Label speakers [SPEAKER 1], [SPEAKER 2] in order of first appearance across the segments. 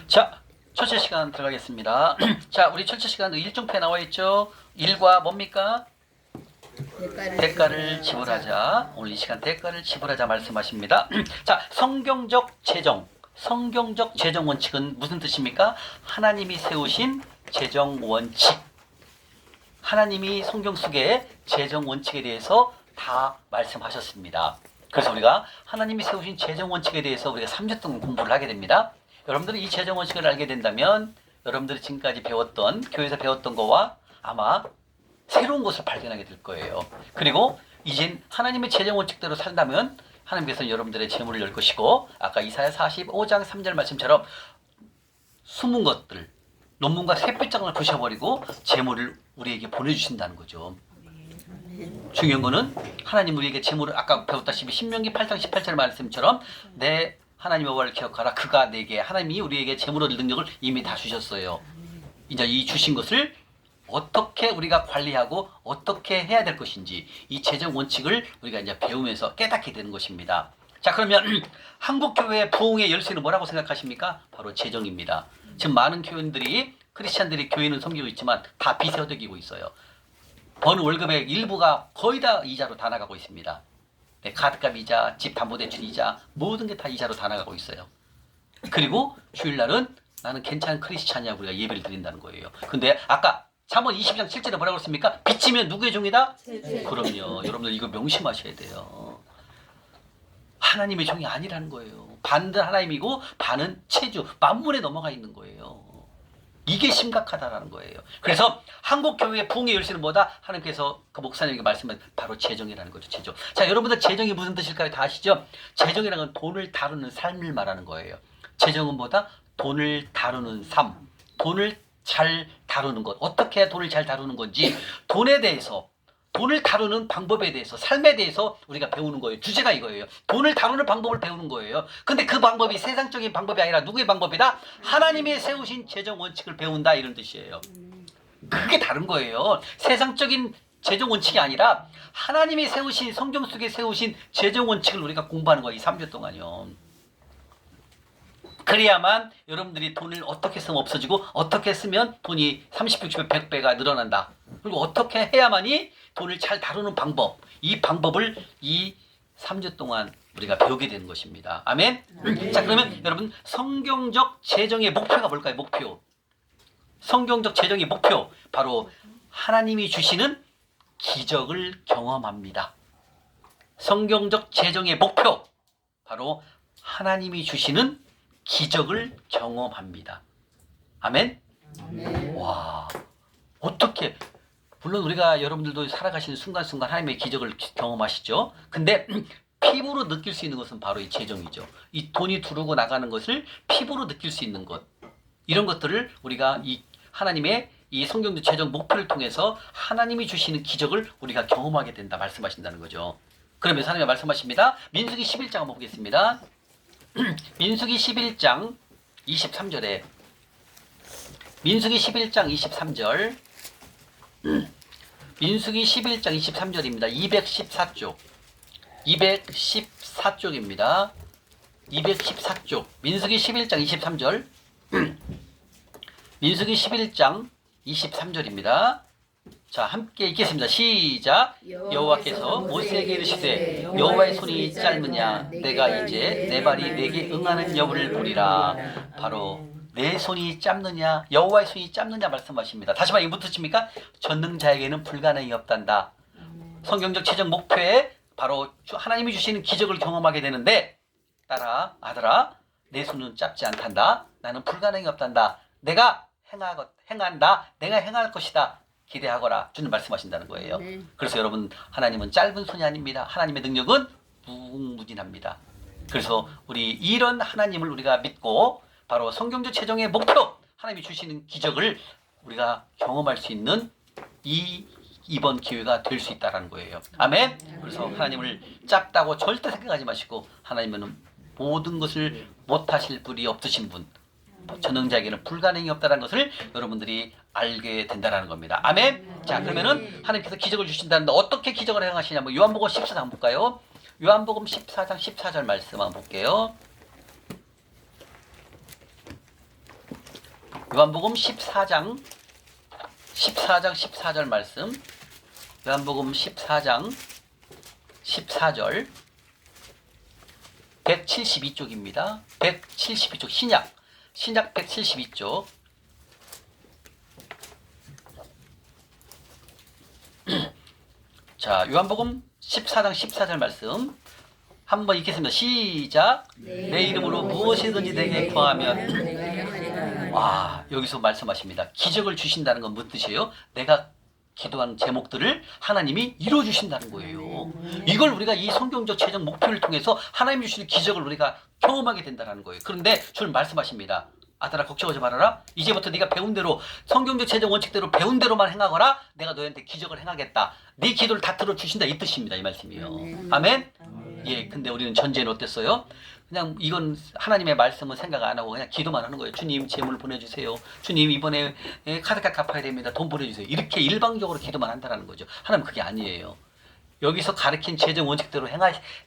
[SPEAKER 1] 자, 철체 시간 들어가겠습니다. 자, 우리 철체 시간 일정표에 나와 있죠. 일과 뭡니까? 대가를 지불하자. 오늘 이 시간 대가를 지불하자 말씀하십니다. 자, 성경적 재정 원칙은 무슨 뜻입니까? 하나님이 세우신 재정 원칙. 하나님이 성경 속에 재정 원칙에 대해서 다 말씀하셨습니다. 그래서 우리가 하나님이 세우신 재정 원칙에 대해서 우리가 3주 동안 공부를 하게 됩니다. 여러분들이 이 재정 원칙을 알게 된다면 여러분들이 지금까지 배웠던, 교회에서 배웠던 거와 아마 새로운 것을 발견하게 될 거예요. 그리고 이젠 하나님의 재정 원칙대로 산다면 하나님께서는 여러분들의 재물을 열 것이고, 아까 이사야 45장 3절 말씀처럼 숨은 것들, 논문과 샛빛장을 부셔버리고 재물을 우리에게 보내주신다는 거죠. 중요한 거는 하나님 우리에게 재물을, 아까 배웠다시피 신명기 8장 18절 말씀처럼 내 하나님 여호와를 기억하라. 그가 내게, 하나님이 우리에게 재물을 얻을 능력을 이미 다 주셨어요. 이제 이 주신 것을 어떻게 우리가 관리하고 어떻게 해야 될 것인지, 이 재정 원칙을 우리가 이제 배우면서 깨닫게 되는 것입니다. 자, 그러면 한국교회의 부흥의 열쇠는 뭐라고 생각하십니까? 바로 재정입니다. 지금 많은 교인들이, 크리스찬들이 교회는 섬기고 있지만 다 빚에 허덕이고 있어요. 버는 월급의 일부가 거의 다 이자로 다 나가고 있습니다. 네, 카드값 이자, 집 담보대출 이자, 모든 게 다 이자로 다 나가고 있어요. 그리고 주일날은 나는 괜찮은 크리스찬이야 우리가 예배를 드린다는 거예요. 근데 아까 잠언 20장 7절에 뭐라고 그랬습니까? 빚지면 누구의 종이다? 그럼요. 여러분들 이거 명심하셔야 돼요. 하나님의 종이 아니라는 거예요. 반은 하나님이고 반은 체주, 만물에 넘어가 있는 거예요. 이게 심각하다라는 거예요. 그래서 한국교회의 부흥의 열쇠는 뭐다? 하나님께서 그 목사님에게 말씀은 바로 재정이라는 거죠. 재정. 자, 여러분들 재정이 무슨 뜻일까요? 다 아시죠? 재정이라는 건 돈을 다루는 삶을 말하는 거예요. 재정은 뭐다? 돈을 다루는 삶. 돈을 잘 다루는 것. 어떻게 해야 돈을 잘 다루는 건지, 돈에 대해서, 돈을 다루는 방법에 대해서, 삶에 대해서 우리가 배우는 거예요. 주제가 이거예요. 돈을 다루는 방법을 배우는 거예요. 근데 그 방법이 세상적인 방법이 아니라 누구의 방법이다? 하나님이 세우신 재정 원칙을 배운다, 이런 뜻이에요. 그게 다른 거예요. 세상적인 재정 원칙이 아니라 하나님이 세우신, 성경 속에 세우신 재정 원칙을 우리가 공부하는 거예요. 이 3주 동안요. 그래야만 여러분들이 돈을 어떻게 쓰면 없어지고, 어떻게 쓰면 돈이 30, 60배, 100배가 늘어난다. 그리고 어떻게 해야만이 돈을 잘 다루는 방법, 이 방법을 이 3주 동안 우리가 배우게 되는 것입니다. 아멘? 자, 그러면 여러분, 성경적 재정의 목표가 뭘까요? 목표. 성경적 재정의 목표, 바로 하나님이 주시는 기적을 경험합니다. 성경적 재정의 목표, 바로 하나님이 주시는 기적을 경험합니다. 아멘? 와, 어떻게, 물론 우리가 여러분들도 살아가시는 순간순간 하나님의 기적을 경험하시죠. 근데 피부로 느낄 수 있는 것은 바로 이 재정이죠. 이 돈이 들어오고 나가는 것을 피부로 느낄 수 있는 것, 이런 것들을 우리가 이 하나님의 이 성경적 재정 목표를 통해서 하나님이 주시는 기적을 우리가 경험하게 된다 말씀하신다는 거죠. 그러면서 하나님이 말씀하십니다. 민수기 11장 한번 보겠습니다. 민수기 11장 23절에, 민수기 11장 23절, 민수기 11장 23절입니다. 214쪽, 214쪽입니다. 214쪽, 민수기 11장 23절, 민수기 11장 23절입니다. 자, 함께 읽겠습니다. 시작. 여호와께서 모세에게 이르시되 여호와의 손이 짧으냐? 내가 이제 내 발이 내게 응하는 여부를 보리라. 바로 내 손이 짧느냐, 여호와의 손이 짧느냐 말씀하십니다. 다시 말해, 이게 무슨 뜻입니까? 전능자에게는 불가능이 없단다. 성경적 재정 목표에 바로 하나님이 주시는 기적을 경험하게 되는데, 딸아, 아들아, 내 손은 짧지 않단다. 나는 불가능이 없단다. 내가 행한다. 내가 행할 것이다. 기대하거라. 주님 말씀하신다는 거예요. 그래서 여러분, 하나님은 짧은 손이 아닙니다. 하나님의 능력은 무궁무진합니다. 그래서 우리 이런 하나님을 우리가 믿고 바로 성경적 재정의 목표, 하나님이 주시는 기적을 우리가 경험할 수 있는 이번 기회가 될 수 있다는 거예요. 아멘. 그래서 하나님을 작다고 절대 생각하지 마시고, 하나님은 모든 것을 못하실 분이 없으신 분, 전능자에게는 불가능이 없다는 것을 여러분들이 알게 된다는 겁니다. 아멘. 자, 그러면은 하나님께서 기적을 주신다는데 어떻게 기적을 행하시냐면, 요한복음 14장 한번 볼까요? 요한복음 14장 14절 말씀 한번 볼게요. 요한복음 14장 14절 말씀. 요한복음 14장 14절 172쪽입니다. 172쪽 신약 172쪽. 자, 요한복음 14장 14절 말씀 한번 읽겠습니다. 시작. 내 이름으로 무엇이든지 내게 구하면. 와, 여기서 말씀하십니다. 기적을 주신다는 건 무슨 뜻이에요? 내가 기도하는 제목들을 하나님이 이루어주신다는 거예요. 이걸 우리가 이 성경적 재정 목표를 통해서 하나님이 주시는 기적을 우리가 경험하게 된다는 거예요. 그런데 주님 말씀하십니다. 아들아 걱정하지 말아라. 이제부터 네가 배운 대로 성경적 재정 원칙대로 배운 대로만 행하거라. 내가 너희한테 기적을 행하겠다. 네 기도를 다 들어주신다 이 뜻입니다. 이 말씀이요. 아멘. 예, 근데 우리는 전제는 어땠어요? 그냥 이건 하나님의 말씀은 생각 안 하고 그냥 기도만 하는 거예요. 주님 재물 보내주세요. 주님 이번에 카드값 갚아야 됩니다. 돈 보내주세요. 이렇게 일방적으로 기도만 한다는 거죠. 하나님 그게 아니에요. 여기서 가르친 재정 원칙대로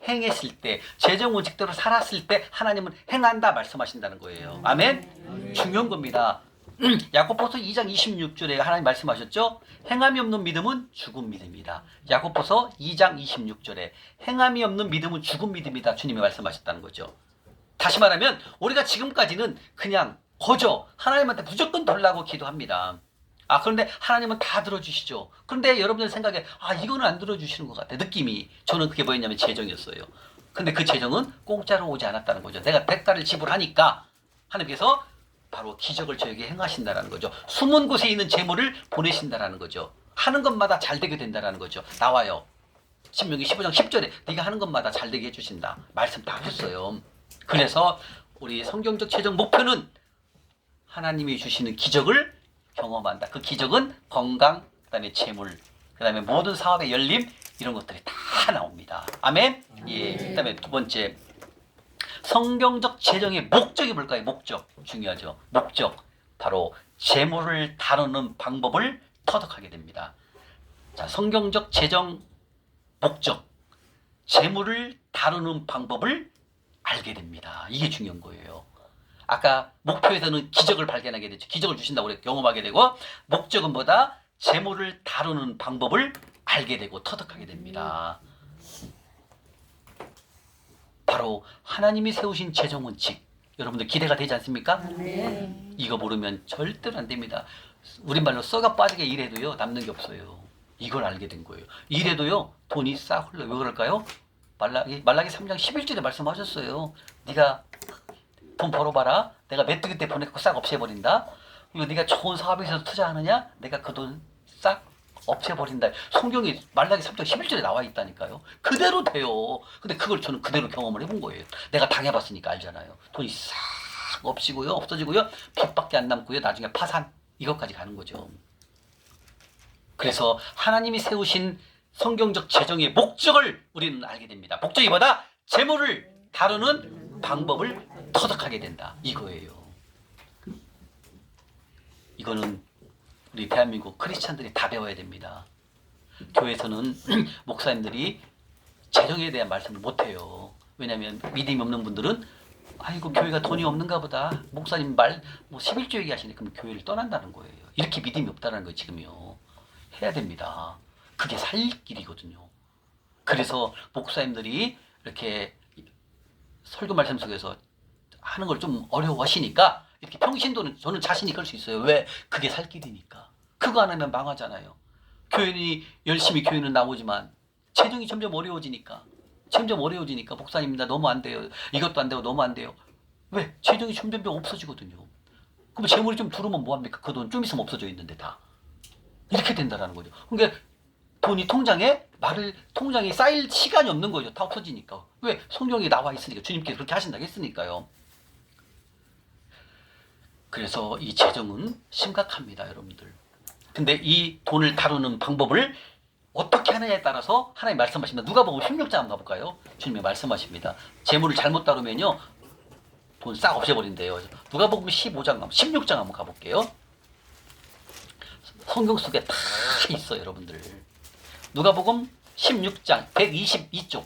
[SPEAKER 1] 행했을 때, 재정 원칙대로 살았을 때 하나님은 행한다 말씀하신다는 거예요. 아멘? 중요한 겁니다. 야고보서 2장 26절에 하나님 말씀하셨죠? 행함이 없는 믿음은 죽은 믿음이다. 야고보서 2장 26절에 행함이 없는 믿음은 죽은 믿음이다. 주님이 말씀하셨다는 거죠. 다시 말하면 우리가 지금까지는 그냥 거저 하나님한테 무조건 달라고 기도합니다. 그런데 하나님은 다 들어주시죠. 그런데 여러분들 생각에 이거는 안 들어주시는 것 같아. 느낌이. 저는 그게 뭐였냐면 재정이었어요. 근데 그 재정은 공짜로 오지 않았다는 거죠. 내가 대가를 지불하니까 하나님께서 바로 기적을 저에게 행하신다는 거죠. 숨은 곳에 있는 재물을 보내신다는 거죠. 하는 것마다 잘 되게 된다는 거죠. 나와요. 신명기 15장 10절에 네가 하는 것마다 잘 되게 해주신다. 말씀 다 하셨어요. 그래서 우리 성경적 최종 목표는 하나님이 주시는 기적을 경험한다. 그 기적은 건강, 그 다음에 재물, 그 다음에 모든 사업의 열림 이런 것들이 다 나옵니다. 아멘? 예. 그 다음에 두 번째 성경적 재정의 목적이 뭘까요? 목적. 중요하죠. 목적. 바로 재물을 다루는 방법을 터득하게 됩니다. 자, 성경적 재정 목적. 재물을 다루는 방법을 알게 됩니다. 이게 중요한 거예요. 아까 목표에서는 기적을 발견하게 되죠. 기적을 주신다고 그래 경험하게 되고, 목적은 뭐다? 재물을 다루는 방법을 알게 되고 터득하게 됩니다. 바로 하나님이 세우신 재정 원칙. 여러분들 기대가 되지 않습니까? 네. 이거 모르면 절대로 안 됩니다. 우리말로 썩어 빠지게 일해도요 남는 게 없어요. 이걸 알게 된 거예요. 일해도요 돈이 싹 흘러요. 왜 그럴까요? 말라기 3장 11절에 말씀하셨어요. 네가 돈 벌어봐라. 내가 메뚜기 때 보내고 싹 없애버린다. 그리고 네가 좋은 사업에서 투자하느냐? 내가 그 돈 싹 없애버린다. 성경이 말라기 3장 11절에 나와 있다니까요. 그대로 돼요. 근데 그걸 저는 그대로 경험을 해본 거예요. 내가 당해봤으니까 알잖아요. 돈이 싹 없어지고요. 빚밖에 안 남고요. 나중에 파산. 이것까지 가는 거죠. 그래서 하나님이 세우신 성경적 재정의 목적을 우리는 알게 됩니다. 목적이 뭐다? 재물을 다루는 방법을 터득하게 된다. 이거예요. 이거는 우리 대한민국 크리스찬들이 다 배워야 됩니다. 교회에서는 목사님들이 재정에 대한 말씀을 못해요. 왜냐하면 믿음이 없는 분들은 아이고 교회가 돈이 없는가 보다. 목사님 말 11조 얘기하시니까 그럼 교회를 떠난다는 거예요. 이렇게 믿음이 없다는 거예요. 지금요. 해야 됩니다. 그게 살 길이거든요. 그래서 목사님들이 이렇게 설교 말씀 속에서 하는 걸 좀 어려워하시니까 이렇게 평신도는 저는 자신이 그럴 수 있어요. 왜? 그게 살 길이니까. 그거 안 하면 망하잖아요. 교인이 열심히 교인은 나오지만 재정이 점점 어려워지니까 목사님 나 너무 안 돼요. 이것도 안 되고 너무 안 돼요. 왜? 재정이 점점 없어지거든요. 그럼 재물이 좀 들어오면 뭐합니까? 그 돈 좀 있으면 없어져 있는데 다. 이렇게 된다는 거죠. 그러니까 돈이 통장에 쌓일 시간이 없는 거죠. 다 없어지니까. 왜? 성경에 나와 있으니까. 주님께서 그렇게 하신다고 했으니까요. 그래서 이 재정은 심각합니다, 여러분들. 근데 이 돈을 다루는 방법을 어떻게 하느냐에 따라서 하나님 말씀하십니다. 누가복음 16장 한번 가볼까요? 주님이 말씀하십니다. 재물을 잘못 다루면요 돈 싹 없애버린대요. 누가복음 15장, 16장 한번 가볼게요. 성경 속에 다 있어요, 여러분들. 누가복음 16장 122쪽.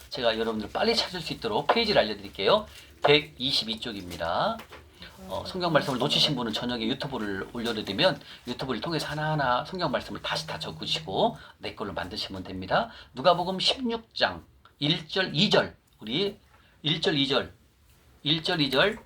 [SPEAKER 1] 제가 여러분들 빨리 찾을 수 있도록 페이지를 알려드릴게요. 122쪽입니다. 성경 말씀을 놓치신 분은 저녁에 유튜브를 올려드리면 유튜브를 통해서 하나하나 성경 말씀을 다시 다 적으시고 내 걸로 만드시면 됩니다. 누가복음 16장 1절 2절 우리 1절 2절 1절 2절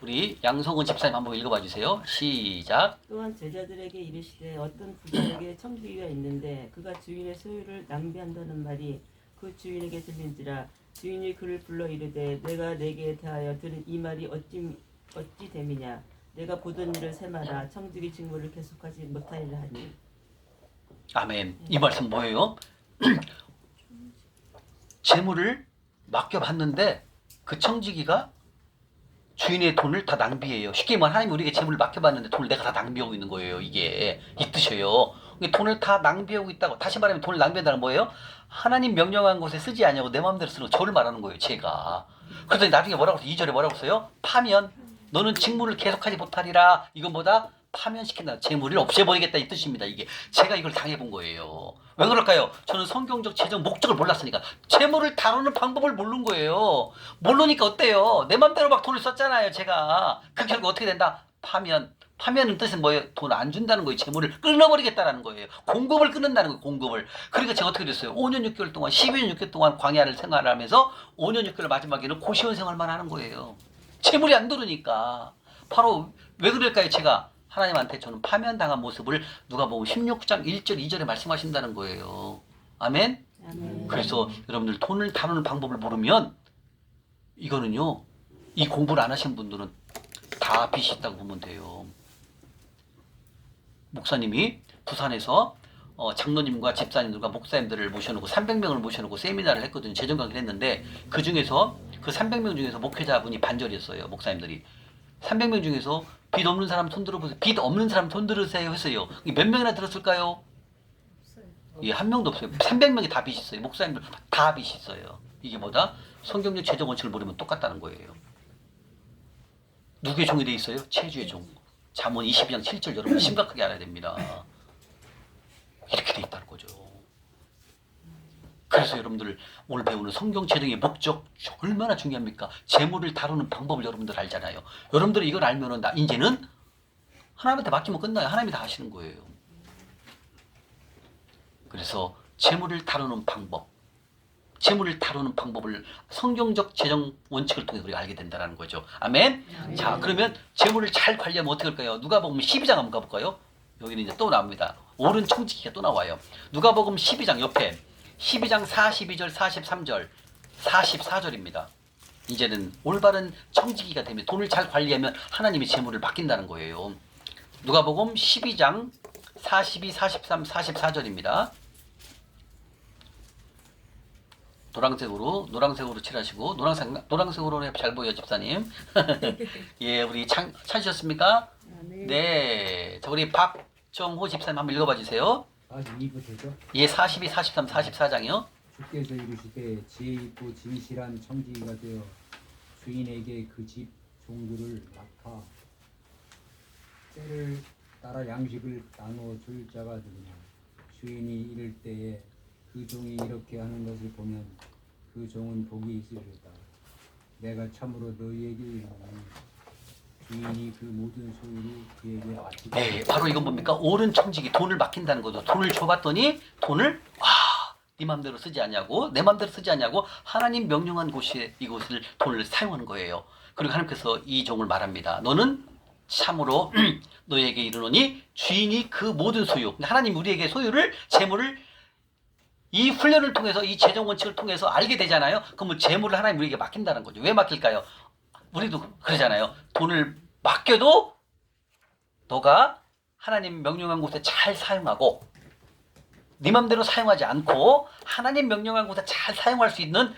[SPEAKER 1] 우리 양성은 집사님 한번 읽어봐 주세요. 시작.
[SPEAKER 2] 또한 제자들에게 이르시되 어떤 부자에게 청지기가 있는데 그가 주인의 소유를 낭비한다는 말이 그 주인에게 들린지라 주인이 그를 불러 이르되 내가 내게 대하여 들은 이 말이 어찌 됨이냐 내가 보던 일을 세마라 청지기 직무를 계속하지 못하리라 하니.
[SPEAKER 1] 아멘. 이 말씀 뭐예요? 재물을 맡겨봤는데 그 청지기가 주인의 돈을 다 낭비해요. 쉽게 말하면 하나님 우리에게 재물을 맡겨봤는데 돈을 내가 다 낭비하고 있는 거예요. 이게 이 뜻이에요. 돈을 다 낭비하고 있다고. 다시 말하면 돈을 낭비한다는 뭐예요? 하나님 명령한 곳에 쓰지 아니하고 내 마음대로 쓰는 저를 말하는 거예요. 제가. 그래서 나중에 뭐라고 써요? 2절에 뭐라고 써요? 파면 너는 직무를 계속하지 못하리라. 이건 뭐다? 파면시킨다. 재물을 없애버리겠다 이 뜻입니다. 이게 제가 이걸 당해본 거예요. 왜 그럴까요? 저는 성경적 재정 목적을 몰랐으니까 재물을 다루는 방법을 모르는 거예요. 모르니까 어때요? 내 맘대로 막 돈을 썼잖아요. 제가 그 결과 어떻게 된다? 파면은 뜻은 뭐예요? 돈 안 준다는 거예요. 재물을 끊어버리겠다라는 거예요. 공급을 끊는다는 거예요. 공급을. 그러니까 제가 어떻게 됐어요? 5년 6개월 동안 12년 6개월 동안 광야를 생활하면서 5년 6개월 마지막에는 고시원 생활만 하는 거예요. 재물이 안 들으니까. 바로 왜 그럴까요? 제가 하나님한테 저는 파면당한 모습을 누가복음 16장 1절 2절에 말씀하신다는 거예요. 아멘?
[SPEAKER 2] 아멘.
[SPEAKER 1] 그래서 여러분들 돈을 다루는 방법을 모르면 이거는요. 이 공부를 안 하신 분들은 다 빚이 있다고 보면 돼요. 목사님이 부산에서 장로님과 집사님들과 목사님들을 모셔놓고 300명을 모셔놓고 세미나를 했거든요. 재정 강의를 했는데 그 중에서 그 300명 중에서 목회자분이 반절이었어요. 목사님들이. 300명 중에서 빚 없는 사람 손 들어보세요. 빚 없는 사람 손 들으세요 했어요. 몇 명이나 들었을까요? 예, 한 명도 없어요. 300명이 다 빚이 있어요. 목사님들 다 빚이 있어요. 이게 뭐다? 성경적 재정 원칙을 모르면 똑같다는 거예요. 누구의 종이 돼 있어요? 체주의 종. 잠언 22장 7절 여러분 심각하게 알아야 됩니다. 이렇게 돼 있다는 거죠. 그래서 여러분들 오늘 배우는 성경 재정의 목적 얼마나 중요합니까? 재물을 다루는 방법을 여러분들 알잖아요. 여러분들이 이걸 알면은 이제는 하나님한테 맡기면 끝나요. 하나님이 다 하시는 거예요. 그래서 재물을 다루는 방법, 재물을 다루는 방법을 성경적 재정 원칙을 통해 우리가 알게 된다는 거죠. 아멘?
[SPEAKER 2] 아멘.
[SPEAKER 1] 자, 그러면 재물을 잘 관리하면 어떻게 할까요? 누가복음 12장 한번 가볼까요? 여기는 이제 또 나옵니다. 옳은 청지기가 또 나와요. 누가복음 12장 옆에 12장 42절, 43절, 44절입니다. 이제는 올바른 청지기가 되면 돈을 잘 관리하면 하나님이 재물을 맡긴다는 거예요. 누가복음 12장 42, 43, 44절입니다. 노란색으로 칠하시고 노란색으로 잘 보여 집사님. 예, 우리 찾으셨습니까? 네. 자, 우리 박정호 집사님 한번 읽어봐 주세요.
[SPEAKER 3] 42부터죠.
[SPEAKER 1] 예, 42, 43, 44장이요.
[SPEAKER 3] 주께서 이르시되 지혜 있고 진실한 청지기가 되어 주인에게 그 집 종들을 맡아 때를 따라 양식을 나누어 줄 자가 되느냐. 주인이 이를 때에 그 종이 이렇게 하는 것을 보면 그 종은 복이 있으리로다. 내가 참으로 너희에게 이르노니 주인이 그 모든 소유를 그에게 맡기고.
[SPEAKER 1] 네, 바로 이건 뭡니까? 옳은 청지기, 돈을 맡긴다는 거죠. 돈을 줘봤더니 돈을 네 맘대로 쓰지 않냐고, 내 맘대로 쓰지 않냐고 하나님 명령한 곳에 이곳을 돈을 사용하는 거예요. 그리고 하나님께서 이 종을 말합니다. 너는 참으로 너에게 이르노니 주인이 그 모든 소유, 하나님 우리에게 소유를, 재물을 이 훈련을 통해서, 이 재정 원칙을 통해서 알게 되잖아요. 그러면 재물을 하나님 우리에게 맡긴다는 거죠. 왜 맡길까요? 우리도 그러잖아요. 돈을 맡겨도 너가 하나님 명령한 곳에 잘 사용하고 네 맘대로 사용하지 않고 하나님 명령한 곳에 잘 사용할 수 있는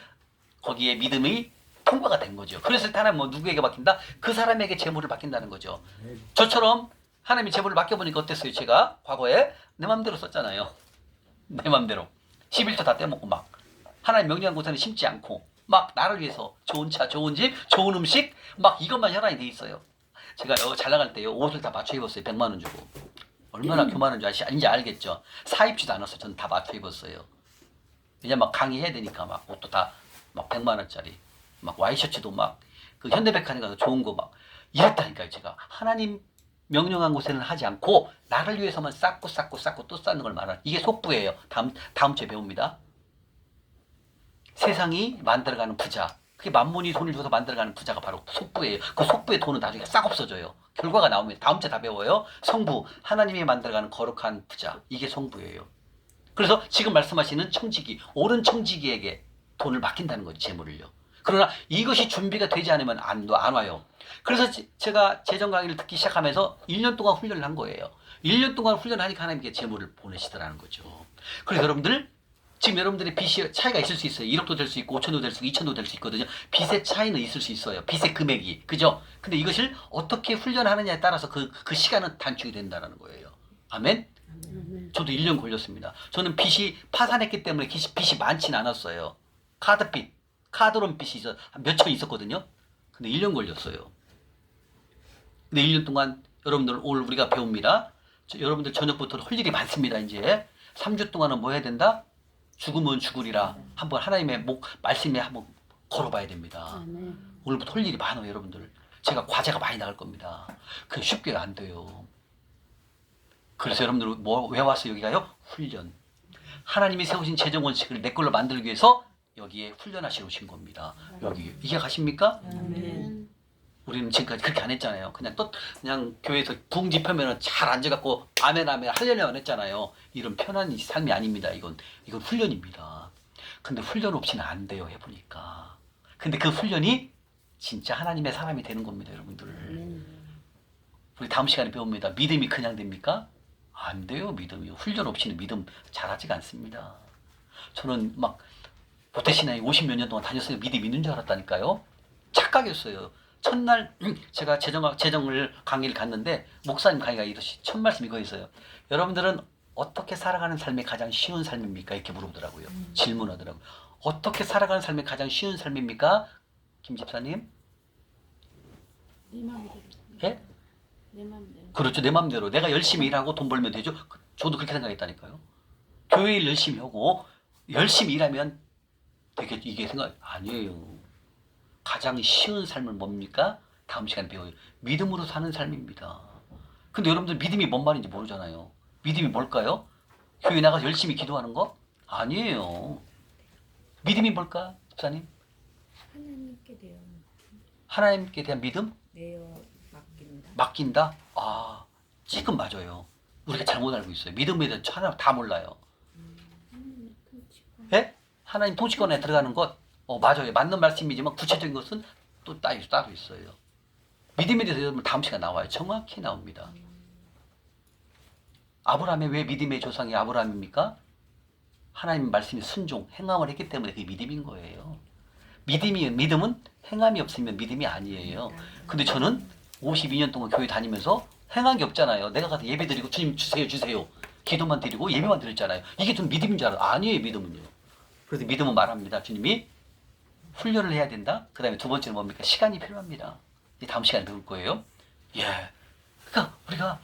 [SPEAKER 1] 거기에 믿음이 통과가 된 거죠. 그랬을 때 하나님 누구에게 맡긴다? 그 사람에게 재물을 맡긴다는 거죠. 저처럼 하나님이 재물을 맡겨보니까 어땠어요? 제가 과거에 내 맘대로 썼잖아요. 내 맘대로 11조 다 떼먹고 막 하나님 명령한 곳에는 심지 않고 막 나를 위해서 좋은 차, 좋은 집, 좋은 음식 막 이것만 혈안이 돼 있어요. 제가 잘 나갈 때요 옷을 다 맞춰 입었어요. 100만 원 주고. 얼마나 교만한 줄 이제 알겠죠. 사 입지도 않았어요. 저는 다 맞춰 입었어요. 왜냐면 막 강의해야 되니까 막 옷도 다 막 100만 원짜리 막 와이셔츠도 막 그 현대백화점 가서 좋은 거 막 이랬다니까요. 제가 하나님 명령한 곳에는 하지 않고 나를 위해서만 쌓고 또 쌓는 걸 말하는 이게 속부예요. 다음 주에 배웁니다. 세상이 만들어가는 부자, 그게 만문이 돈을 줘서 만들어가는 부자가 바로 속부예요. 그 속부의 돈은 나중에 싹 없어져요. 결과가 나옵니다. 다음 주에 다 배워요. 성부, 하나님이 만들어가는 거룩한 부자, 이게 성부예요. 그래서 지금 말씀하시는 청지기, 옳은 청지기에게 돈을 맡긴다는 거죠. 재물을요. 그러나 이것이 준비가 되지 않으면 안 와요. 그래서 제가 재정 강의를 듣기 시작하면서 1년 동안 훈련을 한 거예요. 1년 동안 훈련하니까 하나님께 재물을 보내시더라는 거죠. 그래서 여러분들, 지금 여러분들의 빚이 차이가 있을 수 있어요. 1억도 될 수 있고 5천도 될 수 있고 2천도 될 수 있거든요. 빚의 차이는 있을 수 있어요. 빚의 금액이. 그죠? 근데 이것을 어떻게 훈련하느냐에 따라서 그 시간은 단축이 된다는 거예요. 아멘? 저도 1년 걸렸습니다. 저는 빚이 파산했기 때문에 빚이 많지는 않았어요. 카드빚, 카드론 빚이 몇천 있었거든요. 근데 1년 걸렸어요. 근데 1년 동안 여러분들 오늘 우리가 배웁니다. 여러분들 저녁부터 할 일이 많습니다. 이제 3주 동안은 뭐 해야 된다? 죽으면 죽으리라. 한번 하나님의 말씀에 한번 걸어봐야 됩니다. 오늘부터 할 일이 많아요. 여러분들. 제가 과제가 많이 나갈 겁니다. 그게 쉽게 안 돼요. 그래서 여러분들 왜 왔어요? 여기가요? 훈련. 하나님이 세우신 재정 원칙을 내 걸로 만들기 위해서 여기에 훈련하시러 오신 겁니다. 여기 이해 가십니까?
[SPEAKER 2] 아멘.
[SPEAKER 1] 우리는 지금까지 그렇게 안 했잖아요. 그냥 교회에서 붕지 펴면은 잘 앉아갖고 아멘 하려면 했잖아요. 이런 편한 삶이 아닙니다. 이건 훈련입니다. 근데 훈련 없이는 안 돼요. 해보니까. 근데 그 훈련이 진짜 하나님의 사람이 되는 겁니다, 여러분들. 우리 다음 시간에 배웁니다. 믿음이 그냥 됩니까? 안 돼요, 믿음이. 훈련 없이는 믿음 잘하지가 않습니다. 저는 막 모태신앙에 50몇 년 동안 다녔어요. 믿음 있는 줄 알았다니까요. 착각이었어요. 첫날 제가 재정을 강의를 갔는데 목사님 강의가 이러시 첫 말씀이 이거였어요. 여러분들은 어떻게 살아가는 삶이 가장 쉬운 삶입니까? 이렇게 물어보더라고요. 질문하더라고요. 어떻게 살아가는 삶이 가장 쉬운 삶입니까? 김 집사님?
[SPEAKER 4] 내 마음대로.
[SPEAKER 1] 예?
[SPEAKER 4] 내 마음대로.
[SPEAKER 1] 그렇죠. 내 마음대로. 내가 열심히 일하고 돈 벌면 되죠. 저도 그렇게 생각했다니까요. 교회 일 열심히 하고 열심히 일하면 되게 이게 생각 아니에요. 가장 쉬운 삶은 뭡니까? 다음 시간에 배워요. 믿음으로 사는 삶입니다. 근데 여러분들 믿음이 뭔 말인지 모르잖아요. 믿음이 뭘까요? 교회 나가서 열심히 기도하는 거? 아니에요. 믿음이 뭘까? 집사님?
[SPEAKER 4] 하나님께 대한
[SPEAKER 1] 하나님께 대한 믿음?
[SPEAKER 4] 내어 맡긴다.
[SPEAKER 1] 맡긴다? 아, 지금 맞아요. 우리가 잘못 알고 있어요. 믿음에 대해 하나 다 몰라요.
[SPEAKER 4] 하나님 통치권.
[SPEAKER 1] 예? 하나님 통치권에 들어가는 것? 맞아요. 맞는 말씀이지만 구체적인 것은 또 따로 있어요. 믿음에 대해서 여러분 다음 시간에 나와요. 정확히 나옵니다. 아브라함의 왜 믿음의 조상이 아브라함입니까? 하나님 말씀에 순종, 행함을 했기 때문에 그게 믿음인 거예요. 믿음은 행함이 없으면 믿음이 아니에요. 근데 저는 52년 동안 교회 다니면서 행한 게 없잖아요. 내가 가서 예배 드리고 주님 주세요. 기도만 드리고 예배만 드렸잖아요. 이게 좀 믿음인 줄 알아요. 아니에요, 믿음은요. 그래서 믿음은 말합니다. 주님이 훈련을 해야 된다. 그 다음에 두 번째는 뭡니까? 시간이 필요합니다. 이제 다음 시간에 배울 거예요. 예. 그러니까 우리가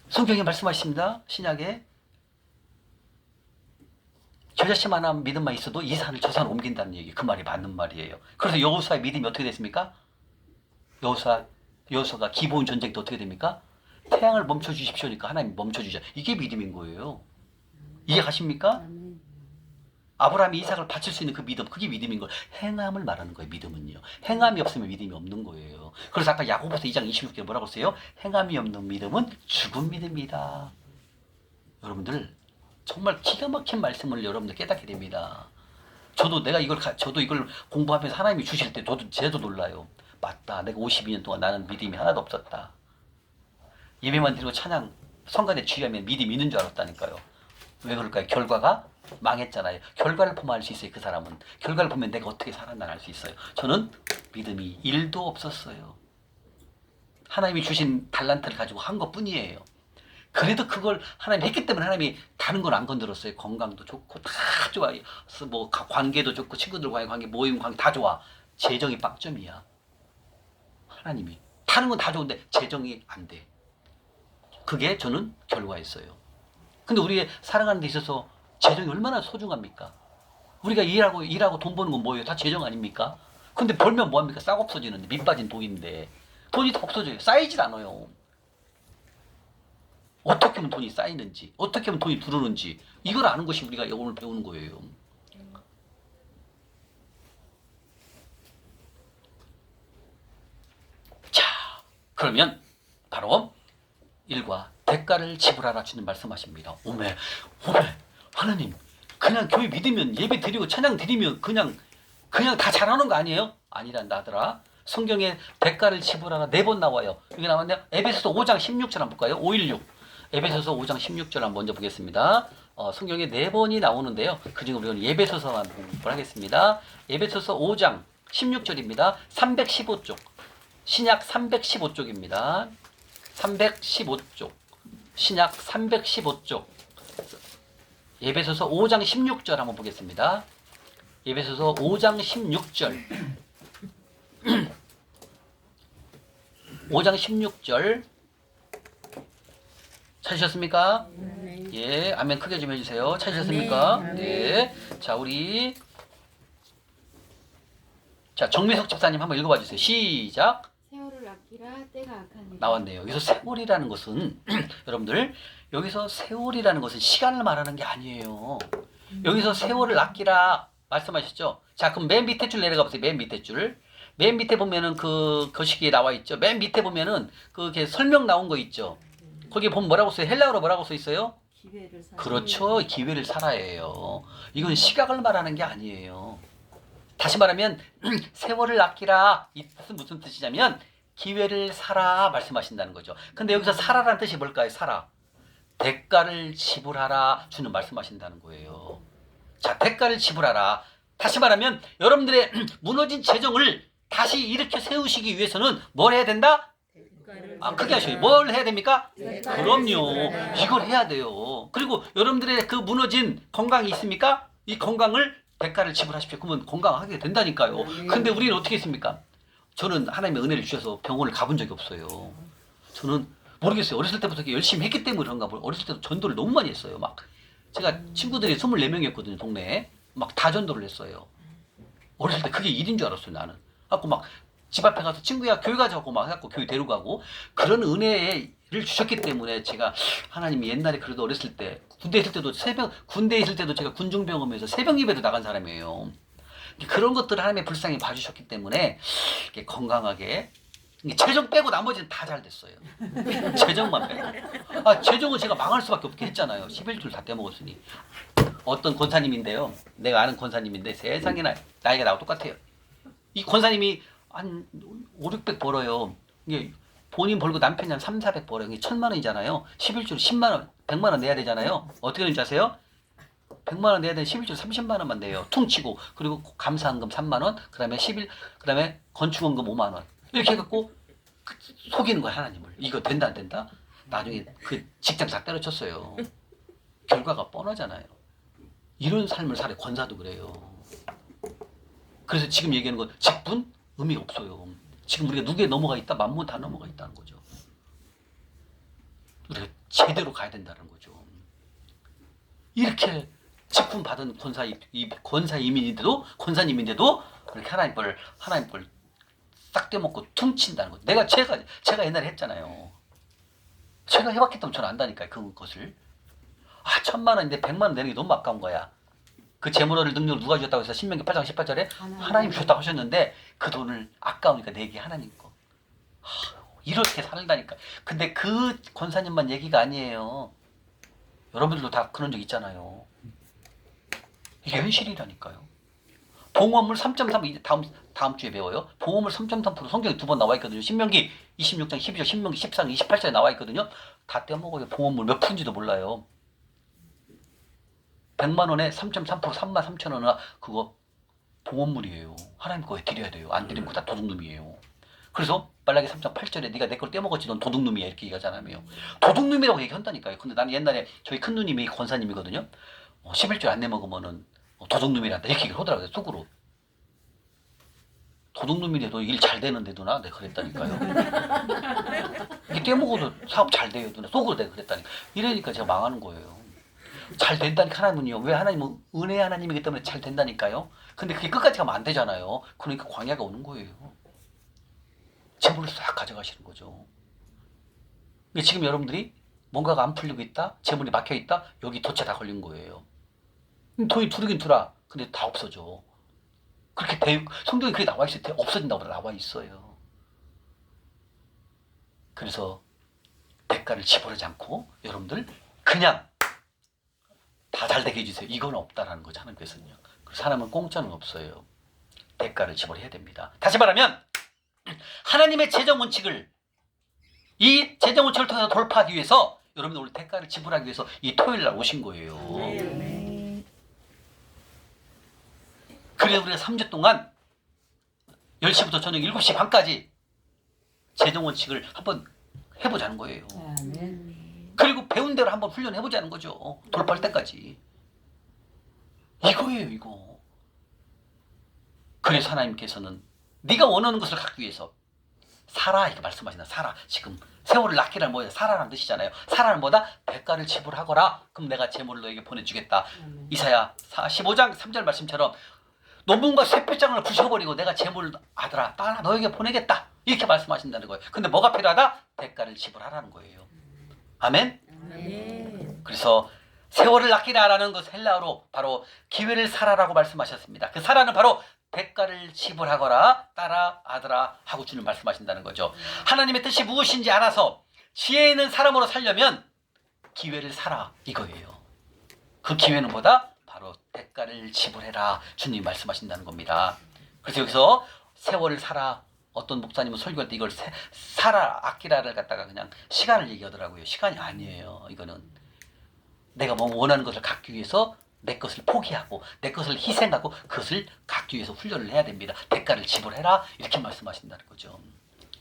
[SPEAKER 1] 성경에 말씀하십니다. 신약에 저 자체만한 믿음만 있어도 이 산을 저 산으로 옮긴다는 얘기. 그 말이 맞는 말이에요. 그래서 여호수아의 믿음이 어떻게 됐습니까? 여호수아가 기브온 전쟁 때 어떻게 됩니까? 태양을 멈춰주십시오니까 하나님 멈춰주자. 이게 믿음인 거예요. 이해가십니까?
[SPEAKER 4] 아멘.
[SPEAKER 1] 아브라함이 이삭을 바칠 수 있는 그 믿음, 그게 믿음인 거예요. 행함을 말하는 거예요, 믿음은요. 행함이 없으면 믿음이 없는 거예요. 그래서 아까 야고보서 2장 26절에 뭐라고 했어요? 행함이 없는 믿음은 죽은 믿음이다. 여러분들 정말 기가 막힌 말씀을 여러분들 깨닫게 됩니다. 저도 이걸 공부하면서 하나님이 주실 때 저도 놀라요. 맞다. 내가 52년 동안 나는 믿음이 하나도 없었다. 예배만 드리고 찬양, 성간에 주의하면 믿음이 있는 줄 알았다니까요. 왜 그럴까요? 결과가 망했잖아요. 결과를 보면 알 수 있어요. 그 사람은. 결과를 보면 내가 어떻게 살았나 알 수 있어요. 저는 믿음이 1도 없었어요. 하나님이 주신 달란트를 가지고 한 것뿐이에요. 그래도 그걸 하나님이 했기 때문에 하나님이 다른 걸 안 건드렸어요. 건강도 좋고 다 좋아요. 뭐 관계도 좋고 친구들과의 관계, 모임 관계 다 좋아. 재정이 빵점이야. 하나님이. 다른 건 다 좋은데 재정이 안 돼. 그게 저는 결과였어요. 근데 우리의 살아가는 데 있어서 재정이 얼마나 소중합니까? 우리가 일하고 돈 버는 건 뭐예요? 다 재정 아닙니까? 근데 벌면 뭐합니까? 싹 없어지는데 밑 빠진 독인데 돈이 다 없어져요. 쌓이질 않아요. 어떻게 하면 돈이 쌓이는지, 어떻게 하면 돈이 들어오는지 이걸 아는 것이 우리가 오늘 배우는 거예요. 자, 그러면 바로 1과 대가를 지불하라 주님 말씀하십니다. 오메 하나님 그냥 교회 믿으면 예배 드리고 찬양 드리면 그냥 다 잘하는 거 아니에요? 아니란다 하더라. 성경에 대가를 지불하라 4번 나와요. 여기 나왔네요. 에베소서 5장 16절 한번 볼까요? 516 에베소서 5장 16절 한번 먼저 보겠습니다. 성경에 4번이 나오는데요. 그중에 우리는 에베소서만 공부를 하겠습니다. 에베소서 5장 16절입니다. 315쪽 신약 315쪽입니다. 315쪽 신약 315쪽 에베소서 5장 16절 한번 보겠습니다. 에베소서 5장 16절 5장 16절 찾으셨습니까?
[SPEAKER 4] 네.
[SPEAKER 1] 예, 아멘 크게 좀 해주세요. 찾으셨습니까? 네. 자, 우리 정미석 집사님 한번 읽어봐 주세요. 시작.
[SPEAKER 4] 세월을 아끼라 때가 악하니.
[SPEAKER 1] 나왔네요. 여기서 세월이라는 것은 여러분들 여기서 세월이라는 것은 시간을 말하는 게 아니에요. 여기서 세월을 아끼라 말씀하셨죠. 자, 그럼 맨 밑에 줄 내려가 보세요. 맨 밑에 줄. 맨 밑에 보면은 그 거시기에 나와 있죠. 맨 밑에 보면은 그게 설명 나온 거 있죠. 거기 보면 뭐라고 써요? 헬라어로 뭐라고 써 있어요?
[SPEAKER 2] 기회를 사.
[SPEAKER 1] 그렇죠. 기회를 살아예요. 이건 시각을 말하는 게 아니에요. 다시 말하면 세월을 아끼라 이 뜻은 무슨 뜻이냐면 기회를 살아 말씀하신다는 거죠. 근데 여기서 살아라는 뜻이 뭘까요? 살아. 대가를 지불하라 주는 말씀하신다는 거예요. 자, 대가를 지불하라. 다시 말하면 여러분들의 무너진 재정을 다시 일으켜 세우시기 위해서는 뭘 해야 된다? 크게 하셔요. 뭘 해야 됩니까? 그럼요. 이걸 해야 돼요. 그리고 여러분들의 그 무너진 건강이 있습니까? 이 건강을 대가를 지불하십시오. 그러면 건강하게 된다니까요. 근데 우리는 어떻게 했습니까? 저는 하나님의 은혜를 주셔서 병원을 가본 적이 없어요. 저는 모르겠어요. 어렸을 때부터 이렇게 열심히 했기 때문에 그런가 봐요. 어렸을 때도 전도를 너무 많이 했어요. 막 제가 친구들이 24명이었거든요. 동네에. 막 다 전도를 했어요. 어렸을 때 그게 일인 줄 알았어요. 나는. 갖고 막 집 앞에 가서 친구야 교회 가자고 막 해갖고 교회 데려가고 그런 은혜를 주셨기 때문에 제가 하나님이 옛날에 그래도 어렸을 때 군대 있을 때도 군대에 있을 때도 제가 군중병원에서 새벽 예배도 나간 사람이에요. 그런 것들을 하나님의 불쌍히 봐주셨기 때문에 이렇게 건강하게 재정 빼고 나머지는 다 잘 됐어요. 재정만 빼고. 재정은 제가 망할 수밖에 없게 했잖아요. 11줄 다 떼먹었으니. 어떤 권사님인데요. 내가 아는 권사님인데 세상에나 나이가 나하고 똑같아요. 이 권사님이 한 5, 600 벌어요. 이게 본인 벌고 남편이 한 3, 400 벌어요. 이게 1000만 원이잖아요. 11줄 10만 원, 100만 원 내야 되잖아요. 어떻게 되는지 아세요? 100만 원 내야 되는 11줄 30만 원만 내요. 퉁치고. 그리고 감사한금 3만 원, 그다음에 건축원금 5만 원. 이렇게 해갖고 속이는 거야 하나님을. 이거 된다 안 된다? 나중에 그 직장 다 때려쳤어요. 결과가 뻔하잖아요. 이런 삶을 살아요. 권사도 그래요. 그래서 지금 얘기하는 건 직분 의미 없어요. 지금 우리가 누구에 넘어가 있다? 만몬 다 넘어가 있다는 거죠. 우리가 제대로 가야 된다는 거죠. 이렇게 직분 받은 권사님인데도 이렇게 하나님 걸 싹 떼먹고 퉁친다는 거죠. 제가 옛날에 했잖아요. 제가 해봤기 때문에 저는 안다니까요. 그것을. 1000만 원인데 100만 원 내는 게 너무 아까운 거야. 그 재물을 능력을 누가 주셨다고 해서 신명기 8장 18절에 하나님 주셨다고 하셨는데 그 돈을 아까우니까 내게 하나님 거. 이렇게 살다니까. 근데 그 권사님만 얘기가 아니에요. 여러분들도 다 그런 적 있잖아요. 이게 현실이라니까요. 봉헌물 3.3 다음 주에 배워요. 봉헌물 3.3% 성경에 2번 나와 있거든요. 신명기 26장 12절, 신명기 14장 28절에 나와 있거든요. 다 떼먹어요. 봉헌물 몇 푼지도 몰라요. 100만 원에 3.3% 33,000원 그거 봉헌물이에요. 하나님 거에 드려야 돼요. 안 드리면 그거 다 도둑놈이에요. 그래서 말라기 3장 8절에 네가 내 걸 떼먹었지 넌 도둑놈이야 이렇게 얘기하잖아요. 도둑놈이라고 얘기한다니까요. 근데 나는 옛날에 저희 큰 누님이 권사님이거든요. 11조 안 내먹으면은 도둑놈이란다 이렇게 얘기를 하더라고요. 속으로. 도둑놈이래도 일 잘 되는데 누나 내가 그랬다니까요. 이게 떼먹어도 사업 잘 돼요 누나 속으로 내가 그랬다니까. 이러니까 제가 망하는 거예요. 잘 된다니까 하나님은요. 왜 하나님은 은혜의 하나님이기 때문에 잘 된다니까요. 근데 그게 끝까지 가면 안 되잖아요. 그러니까 광야가 오는 거예요. 재물을 싹 가져가시는 거죠. 근데 지금 여러분들이 뭔가가 안 풀리고 있다, 재물이 막혀 있다, 여기 덫에 다 걸린 거예요. 돈이 두르긴 두라. 근데 다 없어져. 그렇게 성경에 그게 나와 있어요. 없어진다고 나와 있어요. 그래서 대가를 지불하지 않고 여러분들 그냥 다 잘 되게 해주세요. 이건 없다라는 거죠. 하나님께서는요. 그래서 사람은 공짜는 없어요. 대가를 지불해야 됩니다. 다시 말하면 하나님의 재정 원칙을 이 재정 원칙을 통해서 돌파하기 위해서 여러분들 오늘 대가를 지불하기 위해서 이 토요일 날 오신 거예요. 그래서 우리가 3주 동안 10시부터 저녁 7시 반까지 재정 원칙을 한번 해보자는 거예요. 그리고 배운 대로 한번 훈련해보자는 거죠. 돌파할 때까지. 이거예요, 이거. 그래서 하나님께서는 네가 원하는 것을 갖기 위해서 살아, 이렇게 말씀하신다. 살아. 지금 세월을 낚기란 뭐예요? 살아라는 뜻이잖아요. 살아는 뭐다? 대가를 지불하거라. 그럼 내가 재물을 너에게 보내주겠다. 이사야 45장 3절 말씀처럼 논문과 쇠표장을 부셔버리고 내가 재물을 아들아, 딸아 너에게 보내겠다. 이렇게 말씀하신다는 거예요. 근데 뭐가 필요하다? 대가를 지불하라는 거예요. 아멘? 그래서 세월을 낚이라라는 것 헬라어로 바로 기회를 사라라고 말씀하셨습니다. 그 사라는 바로 대가를 지불하거라, 딸아, 아들아 하고 주님 말씀하신다는 거죠. 하나님의 뜻이 무엇인지 알아서 지혜 있는 사람으로 살려면 기회를 사라 이거예요. 그 기회는 뭐다? 바로 대가를 지불해라 주님 말씀하신다는 겁니다. 그래서 여기서 세월을 사라, 어떤 목사님은 설교할 때 이걸 사라, 아끼라를 갖다가 그냥 시간을 얘기하더라고요. 시간이 아니에요. 이거는 내가 뭐 원하는 것을 갖기 위해서 내 것을 포기하고 내 것을 희생하고 그것을 갖기 위해서 훈련을 해야 됩니다. 대가를 지불해라 이렇게 말씀하신다는 거죠.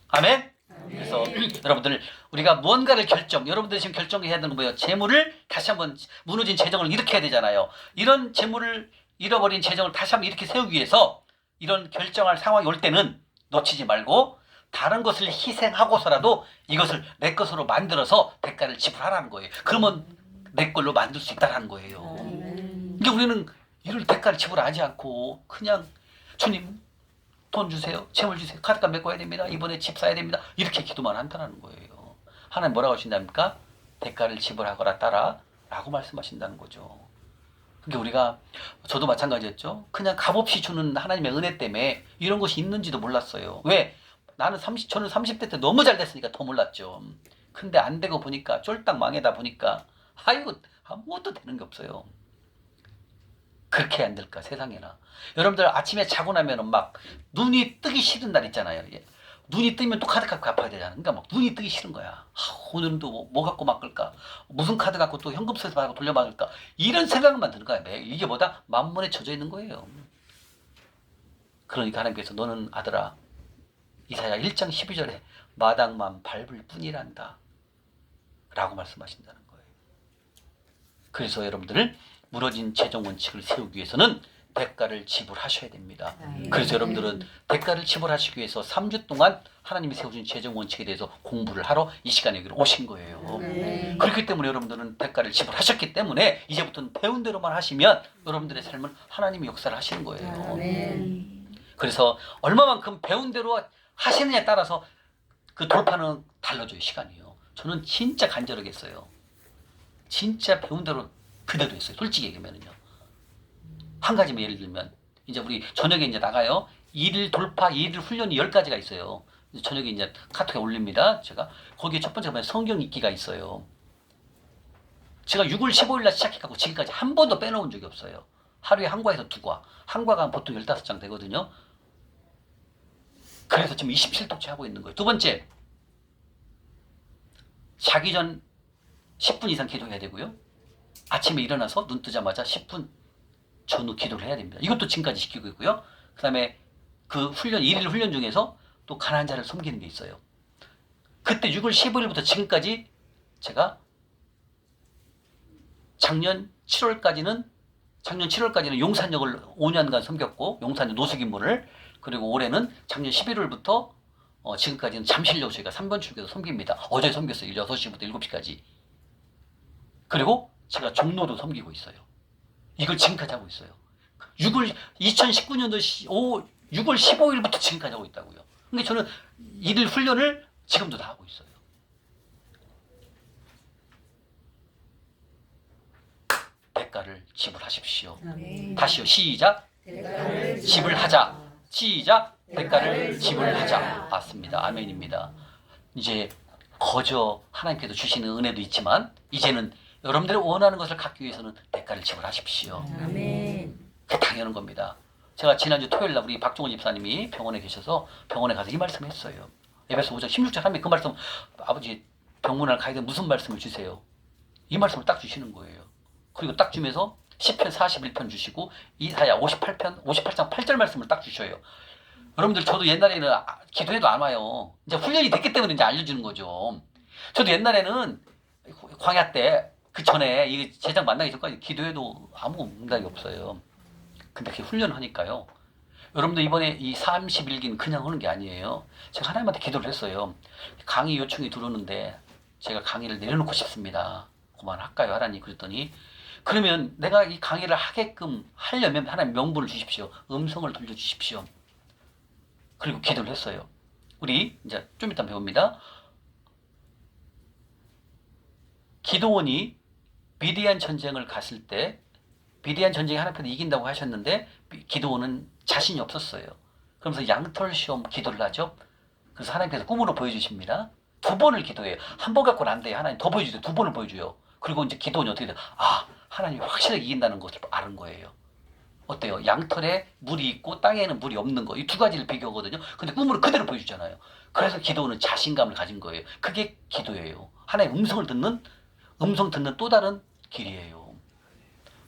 [SPEAKER 1] 아멘? 그래서 여러분들 우리가 무언가를 여러분들이 지금 결정해야 되는 거예요. 재물을 다시 한번 무너진 재정을 일으켜야 되잖아요. 이런 재물을 잃어버린 재정을 다시 한번 이렇게 세우기 위해서 이런 결정할 상황이 올 때는 놓치지 말고 다른 것을 희생하고서라도 이것을 내 것으로 만들어서 대가를 지불하라는 거예요. 그러면 내 걸로 만들 수 있다는 거예요. 근데 우리는 이럴 대가를 지불하지 않고 그냥 주님 돈 주세요, 재물 주세요, 카드값 메꿔야 됩니다, 이번에 집 사야 됩니다 이렇게 기도만 한다는 거예요. 하나님 뭐라고 하신답니까? 대가를 지불하거라 따라 라고 말씀하신다는 거죠. 그러니까 우리가 저도 마찬가지였죠. 그냥 값없이 주는 하나님의 은혜 때문에 이런 것이 있는지도 몰랐어요. 왜? 저는 30대 때 너무 잘 됐으니까 더 몰랐죠. 근데 안 되고 보니까 쫄딱 망해다 보니까 아이고 아무것도 되는 게 없어요. 그렇게 안 될까 세상에나. 여러분들 아침에 자고 나면은 막 눈이 뜨기 싫은 날 있잖아요. 눈이 뜨면 또 카드 갖고 갚아야 되잖아. 그러니까 막 눈이 뜨기 싫은 거야. 오늘은 또 뭐 갖고 맡을까? 무슨 카드 갖고 또 현금세서 받고 돌려받을까? 이런 생각만 드는 거야. 이게 뭐다? 만문에 젖어 있는 거예요. 그러니까 하나님께서 너는 아들아 이사야 1장 12절에 마당만 밟을 뿐이란다 라고 말씀하신다는 거예요. 그래서 여러분들을 무너진 재정 원칙을 세우기 위해서는 대가를 지불하셔야 됩니다. 그래서 여러분들은 대가를 지불하시기 위해서 3주 동안 하나님이 세우신 재정 원칙에 대해서 공부를 하러 이 시간에 여기로 오신 거예요. 그렇기 때문에 여러분들은 대가를 지불하셨기 때문에 이제부터는 배운 대로만 하시면 여러분들의 삶은 하나님이 역사를 하시는 거예요. 그래서 얼마만큼 배운 대로 하시느냐에 따라서 그 돌파는 달라져요. 시간이요. 저는 진짜 간절하게 했어요. 진짜 배운 대로 그대로 했어요. 솔직히 얘기하면요. 한 가지만 예를 들면 이제 우리 저녁에 이제 나가요. 일일 돌파, 일일 훈련이 10가지가 있어요. 저녁에 이제 카톡에 올립니다. 제가 거기에 첫 번째가 성경 읽기가 있어요. 제가 6월 15일 날 시작해갖고 지금까지 한 번도 빼놓은 적이 없어요. 하루에 한 과에서 2과. 한 과가 보통 15장 되거든요. 그래서 지금 27독째 하고 있는 거예요. 두 번째, 자기 전 10분 이상 기도해야 되고요. 아침에 일어나서 눈 뜨자마자 10분 전후 기도를 해야 됩니다. 이것도 지금까지 시키고 있고요. 그 다음에 그 훈련, 1일 훈련 중에서 또 가난한 자를 섬기는 게 있어요. 그때 6월 15일부터 지금까지 제가 작년 7월까지는 용산역을 5년간 섬겼고, 용산역 노숙인물을, 그리고 올해는 작년 11월부터 지금까지는 잠실역 저희가 3번 출구에서 섬깁니다. 어제 섬겼어요. 6시부터 7시까지. 그리고 제가 종로도 섬기고 있어요. 이걸 지금까지 하고 있어요. 2019년도 6월 15일부터 지금까지 하고 있다고요. 근데 저는 이들 훈련을 지금도 다 하고 있어요. 대가를 지불하십시오. 다시요. 시작.
[SPEAKER 4] 대가를
[SPEAKER 1] 지불하자. 시작. 대가를 지불하자. 맞습니다. 아멘입니다. 이제 거저 하나님께서 주시는 은혜도 있지만 이제는 여러분들이 원하는 것을 갖기 위해서는 대가를 지불하십시오.
[SPEAKER 4] 아멘.
[SPEAKER 1] 그 당연한 겁니다. 제가 지난주 토요일 날 우리 박종원 집사님이 병원에 계셔서 병원에 가서 이 말씀 했어요. 에베소 5장 16절 하면 그 말씀, 아버지 병문안 가야 돼 무슨 말씀을 주세요? 이 말씀을 딱 주시는 거예요. 그리고 딱 주면서 10편 41편 주시고 이사야 58장 8절 말씀을 딱 주셔요. 여러분들 저도 옛날에는 기도해도 안 와요. 이제 훈련이 됐기 때문에 이제 알려주는 거죠. 저도 옛날에는 광야 때 그 전에 이 제장 만나기 전까지 기도해도 아무 응답이 없어요. 근데 그게 훈련을 하니까요. 여러분들 이번에 이 31기는 그냥 하는 게 아니에요. 제가 하나님한테 기도를 했어요. 강의 요청이 들어오는데 제가 강의를 내려놓고 싶습니다. 그만할까요 하나님? 그랬더니 그러면 내가 이 강의를 하게끔 하려면 하나님 명분을 주십시오. 음성을 돌려주십시오. 그리고 기도를 했어요. 우리 이제 좀 이따 배웁니다. 기도원이 미디안 전쟁을 갔을 때 미디안 전쟁에 하나님께서 이긴다고 하셨는데 기도원은 자신이 없었어요. 그러면서 양털 시험 기도를 하죠. 그래서 하나님께서 꿈으로 보여주십니다. 2번을 기도해요. 한 번 갖고는 안 돼요. 하나님 더 보여주세요. 2번을 보여줘요. 그리고 이제 기도원이 어떻게 돼요? 아, 하나님이 확실하게 이긴다는 것을 아는 거예요. 어때요? 양털에 물이 있고 땅에는 물이 없는 거. 이 2가지를 비교하거든요. 근데 꿈으로 그대로 보여주잖아요. 그래서 기도는 자신감을 가진 거예요. 그게 기도예요. 하나님의 음성 듣는 또 다른 길이에요.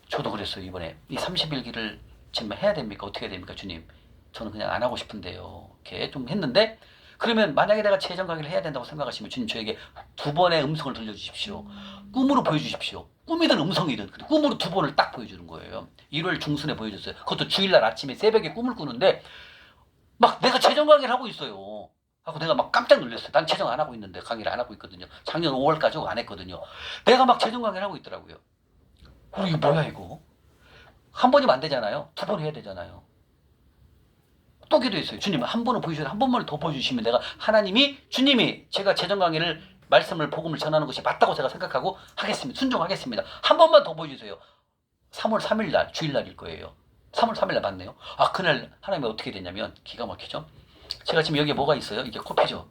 [SPEAKER 1] 저도 그랬어요. 이번에 이 30일기를 지금 해야 됩니까? 어떻게 해야 됩니까? 주님, 저는 그냥 안 하고 싶은데요. 이렇게 좀 했는데 그러면 만약에 내가 재정 강의를 해야 된다고 생각하시면 주님 저에게 2번의 음성을 들려주십시오. 꿈으로 보여주십시오. 꿈이든 음성이든 꿈으로 2번을 딱 보여주는 거예요. 1월 중순에 보여줬어요. 그것도 주일날 아침에 새벽에 꿈을 꾸는데 막 내가 재정 강의를 하고 있어요. 하고 내가 막 깜짝 놀랐어요. 난 재정 안 하고 있는데 강의를 안 하고 있거든요. 작년 5월까지 안 했거든요. 내가 막 재정 강의를 하고 있더라고요. 이게 뭐야 이거? 한 번이면 안 되잖아요. 2번 해야 되잖아요. 또 기도했어요. 주님 한 번은 보여주셔야 한 번만 더 보여주시면 내가 주님이 제가 재정 강의를 말씀을 복음을 전하는 것이 맞다고 제가 생각하고 하겠습니다. 순종하겠습니다. 한 번만 더 보여주세요. 3월 3일 날 주일날일 거예요. 3월 3일 날 맞네요. 아 그날 하나님이 어떻게 됐냐면 기가 막히죠. 제가 지금 여기에 뭐가 있어요? 이게 커피죠.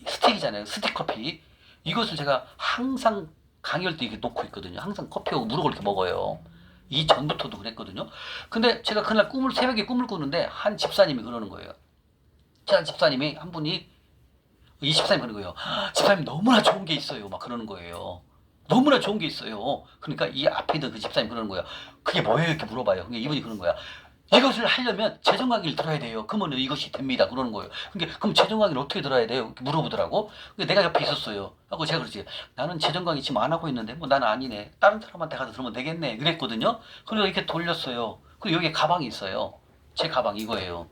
[SPEAKER 1] 스틱이잖아요. 스틱 커피. 이것을 제가 항상 강의할 때 이렇게 놓고 있거든요. 항상 커피하고 무릎을 이렇게 먹어요. 이전부터도 그랬거든요. 근데 제가 그날 새벽에 꿈을 꾸는데 한 집사님이 그러는 거예요. 한 집사님이 한 분이 이 집사님이 그러는 거예요. 집사님 너무나 좋은 게 있어요. 막 그러는 거예요. 너무나 좋은 게 있어요. 그러니까 이 앞에 있는 그 집사님이 그러는 거예요. 그게 뭐예요? 이렇게 물어봐요. 그러니까 이분이 그러는 거야. 이것을 하려면 재정 강의를 들어야 돼요. 그러면 이것이 됩니다. 그러는 거예요. 그러니까 그럼 재정 강의를 어떻게 들어야 돼요? 이렇게 물어보더라고. 근데 내가 옆에 있었어요. 하고 제가 그러지. 나는 재정 강의 지금 안 하고 있는데 뭐 나는 아니네. 다른 사람한테 가서 들으면 되겠네. 그랬거든요. 그리고 이렇게 돌렸어요. 그리고 여기에 가방이 있어요. 제 가방 이거예요.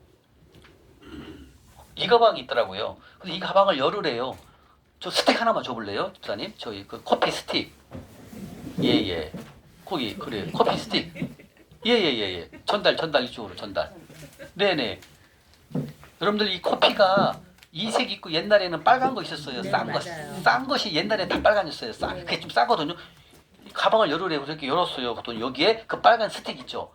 [SPEAKER 1] 이 가방이 있더라고요. 근데 이 가방을 열으래요. 저 스틱 하나만 줘볼래요, 집사님? 저희 그 커피 스틱. 예예. 거기 그래 커피 스틱. 예예예. 전달 이쪽으로 전달. 네네. 여러분들 이 커피가 이색 있고 옛날에는 빨간 거 있었어요.
[SPEAKER 4] 네,
[SPEAKER 1] 싼 것이 옛날에 다 빨간이었어요. 그게 좀 싸거든요. 가방을 열으래요. 그렇게 열었어요. 그랬더니 여기에 그 빨간 스틱 있죠.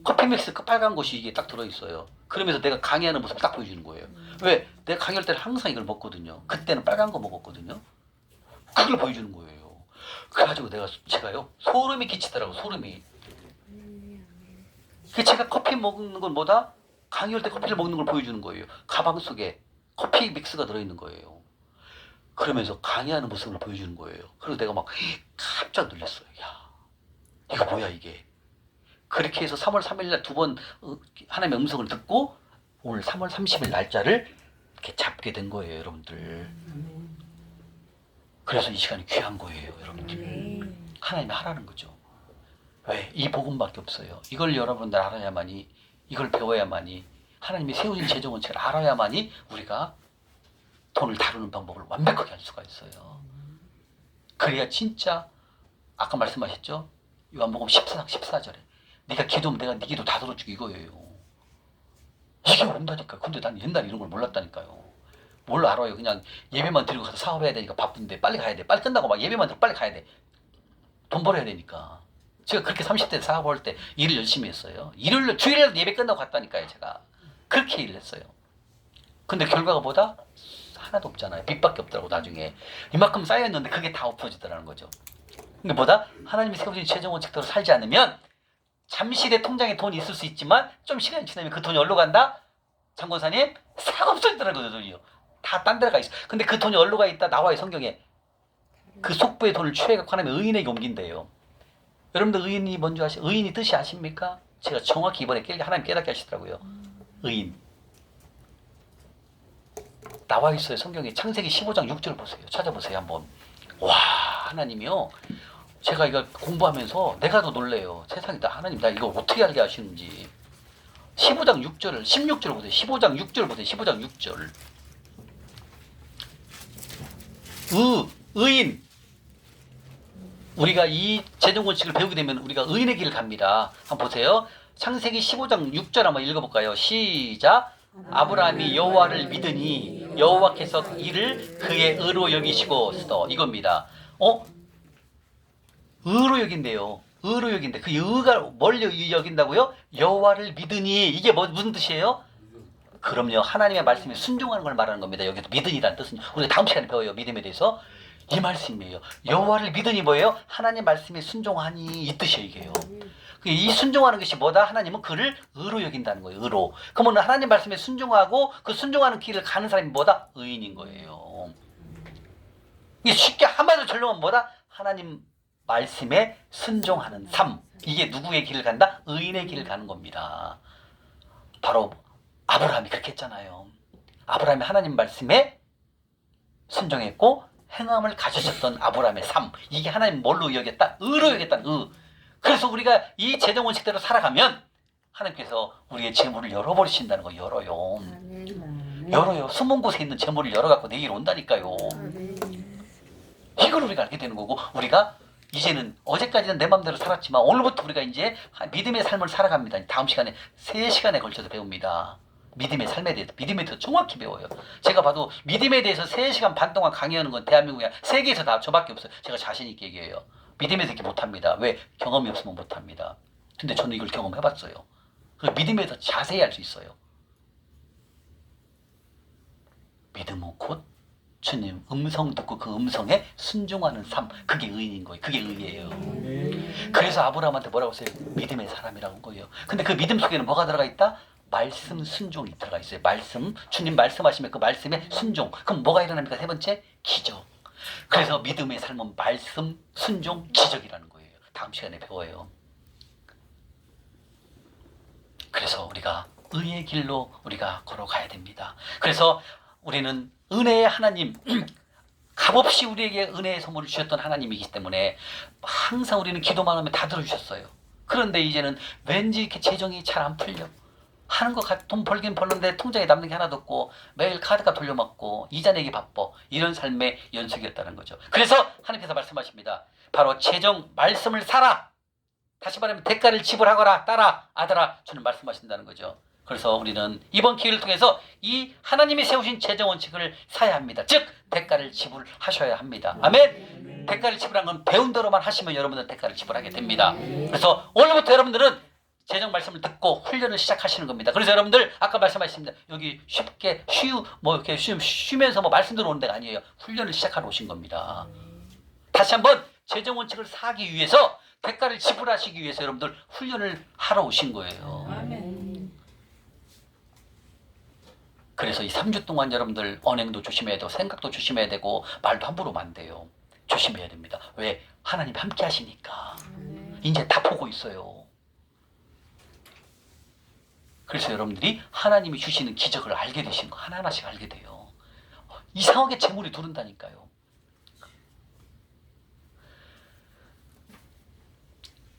[SPEAKER 1] 커피 믹스 그 빨간 것이 이게 딱 들어있어요. 그러면서 내가 강의하는 모습을 딱 보여주는 거예요. 왜? 내가 강의할 때는 항상 이걸 먹거든요. 그때는 빨간 거 먹었거든요. 그걸 보여주는 거예요. 그래가지고 제가요 소름이 끼치더라고. 소름이. 제가 커피 먹는 건 뭐다? 강의할 때 커피를 먹는 걸 보여주는 거예요. 가방 속에 커피 믹스가 들어있는 거예요. 그러면서 강의하는 모습을 보여주는 거예요. 그래서 내가 막 깜짝 놀랐어요. 야, 이거 뭐야 이게. 그렇게 해서 3월 3일 날 2번 하나님의 음성을 듣고 오늘 3월 30일 날짜를 이렇게 잡게 된 거예요, 여러분들. 그래서 이 시간이 귀한 거예요, 여러분들. 하나님이 하라는 거죠. 왜? 이 복음밖에 없어요. 이걸 여러분들 알아야만이, 이걸 배워야만이, 하나님이 세우신 재정 원칙을 알아야만이 우리가 돈을 다루는 방법을 완벽하게 할 수가 있어요. 그래야 진짜 아까 말씀하셨죠? 요한복음 14절에 네가 기도하면 내가 네 기도 다 들어주고 이거예요. 이게 온다니까. 근데 난 옛날에 이런 걸 몰랐다니까요. 뭘 알아요. 그냥 예배만 드리고 가서 사업해야 되니까 바쁜데 빨리 가야 돼. 빨리 끝나고 막 예배만 드리고 빨리 가야 돼. 돈 벌어야 되니까. 제가 그렇게 30대 사업할 때 일을 열심히 했어요. 주일날 예배 끝나고 갔다니까요. 제가 그렇게 일을 했어요. 근데 결과가 뭐다? 하나도 없잖아요. 빚밖에 없더라고. 나중에 이만큼 쌓였는데 그게 다 엎어지더라는 거죠. 근데 뭐다? 하나님이 세우신 최종 원칙대로 살지 않으면 잠시 내 통장에 돈이 있을 수 있지만 좀 시간이 지나면 그 돈이 어디로 간다? 장권사님, 싹 없어지더라는 거죠. 돈이요. 다 딴 데로 가 있어. 근데 그 돈이 어디로 가 있다? 나와요. 성경에. 그 속부의 돈을 취해갖고 하나님의 의인에게 옮긴대요. 여러분들 의인이 뭔지 의인이 뜻이 아십니까? 제가 정확히 이번에 하나님 깨닫게 하시더라고요. 의인. 나와 있어요. 성경에 창세기 15장 6절 보세요. 찾아보세요. 한번. 와, 하나님이요. 제가 이거 공부하면서 내가 더 놀래요. 세상에 나 하나님 나 이거 어떻게 알게 하시는지. 15장 6절, 16절 보세요. 15장 6절 보세요. 15장 6절. 의인. 우리가 이 재정 원칙을 배우게 되면 우리가 의인의 길을 갑니다. 한번 보세요. 창세기 15장 6절 한번 읽어볼까요? 시작. 아브라함이 여호와를 믿으니 여호와께서 이를 그의 의로 여기시고 이겁니다. 의로 여긴대요. 의로 여긴대. 그 의가 뭘 여긴다고요? 여호와를 믿으니. 이게 무슨 뜻이에요? 그럼요. 하나님의 말씀에 순종하는 걸 말하는 겁니다. 여기서 믿으니라는 뜻은 우리가 다음 시간에 배워요. 믿음에 대해서. 이 말씀이에요. 여호와를 믿으니 뭐예요? 하나님 말씀에 순종하니 이 뜻이에요. 이게요. 이 순종하는 것이 뭐다? 하나님은 그를 의로 여긴다는 거예요. 의로. 그러면 하나님 말씀에 순종하고 그 순종하는 길을 가는 사람이 뭐다? 의인인 거예요. 이게 쉽게 한마디로 전령하면 뭐다? 하나님 말씀에 순종하는 삶. 이게 누구의 길을 간다? 의인의 길을 가는 겁니다. 바로 아브라함이 그렇게 했잖아요. 아브라함이 하나님 말씀에 순종했고 행함을 가지셨던 아브라함의 삶. 이게 하나님 뭘로 여겼다? 의로 여겼다는 의. 그래서 우리가 이 재정 원칙대로 살아가면 하나님께서 우리의 재물을 열어버리신다는 거. 열어요. 열어요. 숨은 곳에 있는 재물을 열어갖고 내일 온다니까요. 이걸 우리가 알게 되는 거고, 우리가 이제는 어제까지는 내 맘대로 살았지만 오늘부터 우리가 이제 믿음의 삶을 살아갑니다. 다음 시간에 3시간에 걸쳐서 배웁니다. 믿음의 삶에 대해서, 믿음에 대해서 정확히 배워요. 제가 봐도 믿음에 대해서 3시간 반 동안 강의하는 건 대한민국에 세계에서 다 저밖에 없어요. 제가 자신 있게 얘기해요. 믿음에서 이렇게 못합니다. 왜? 경험이 없으면 못합니다. 근데 저는 이걸 경험해봤어요. 그 믿음에서 자세히 할 수 있어요. 믿음은 곧 주님 음성 듣고 그 음성에 순종하는 삶. 그게 의인인 거예요. 그게 의예요. 그래서 아브라함한테 뭐라고 했어요? 믿음의 사람이라고 한 거예요. 근데 그 믿음 속에는 뭐가 들어가 있다? 말씀 순종이 들어가 있어요. 말씀, 주님 말씀하시면 그 말씀에 순종. 그럼 뭐가 일어납니까? 세 번째, 기적. 그래서 믿음의 삶은 말씀, 순종, 기적이라는 거예요. 다음 시간에 배워요. 그래서 우리가 의의 길로 우리가 걸어가야 됩니다. 그래서 우리는 은혜의 하나님, 값없이 우리에게 은혜의 선물을 주셨던 하나님이기 때문에 항상 우리는 기도만 하면 다 들어주셨어요. 그런데 이제는 왠지 이렇게 재정이 잘 안 풀려. 하는 거 돈 벌긴 벌는데 통장에 남는 게 하나도 없고 매일 카드가 돌려막고 이자 내기 바빠. 이런 삶의 연속이었다는 거죠. 그래서 하나님께서 말씀하십니다. 바로 재정 말씀을 살아. 다시 말하면 대가를 지불하거라. 딸아 아들아 주는 말씀하신다는 거죠. 그래서 우리는 이번 기회를 통해서 이 하나님이 세우신 재정 원칙을 사야 합니다. 즉 대가를 지불하셔야 합니다. 아멘. 대가를 지불한 건 배운 대로만 하시면 여러분은 대가를 지불하게 됩니다. 그래서 오늘부터 여러분들은 재정 말씀을 듣고 훈련을 시작하시는 겁니다. 그래서 여러분들 아까 말씀하셨습니다. 여기 쉽게 이렇게 쉬면서 말씀 들어오는 데가 아니에요. 훈련을 시작하러 오신 겁니다. 다시 한번 재정 원칙을 사기 위해서 대가를 지불하시기 위해서 여러분들 훈련을 하러 오신 거예요. 그래서 이 3주 동안 여러분들 언행도 조심해야 되고 생각도 조심해야 되고 말도 함부로 하면 안 돼요. 조심해야 됩니다. 왜? 하나님 함께 하시니까. 이제 다 보고 있어요. 그래서 여러분들이 하나님이 주시는 기적을 알게 되시는 거 하나하나씩 알게 돼요. 이상하게 재물이 두른다니까요.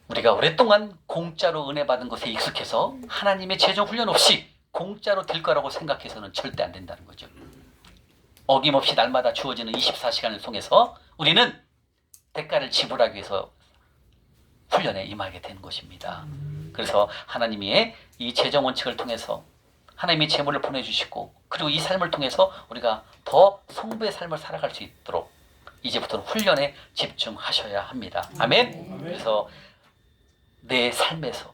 [SPEAKER 1] 우리가 오랫동안 공짜로 은혜 받은 것에 익숙해서 하나님의 재정 훈련 없이 공짜로 될 거라고 생각해서는 절대 안 된다는 거죠. 어김없이 날마다 주어지는 24시간을 통해서 우리는 대가를 지불하기 위해서 훈련에 임하게 된 것입니다. 그래서 하나님이 이 재정 원칙을 통해서 하나님이 재물을 보내주시고 그리고 이 삶을 통해서 우리가 더 성부의 삶을 살아갈 수 있도록 이제부터는 훈련에 집중하셔야 합니다. 아멘. 그래서 내 삶에서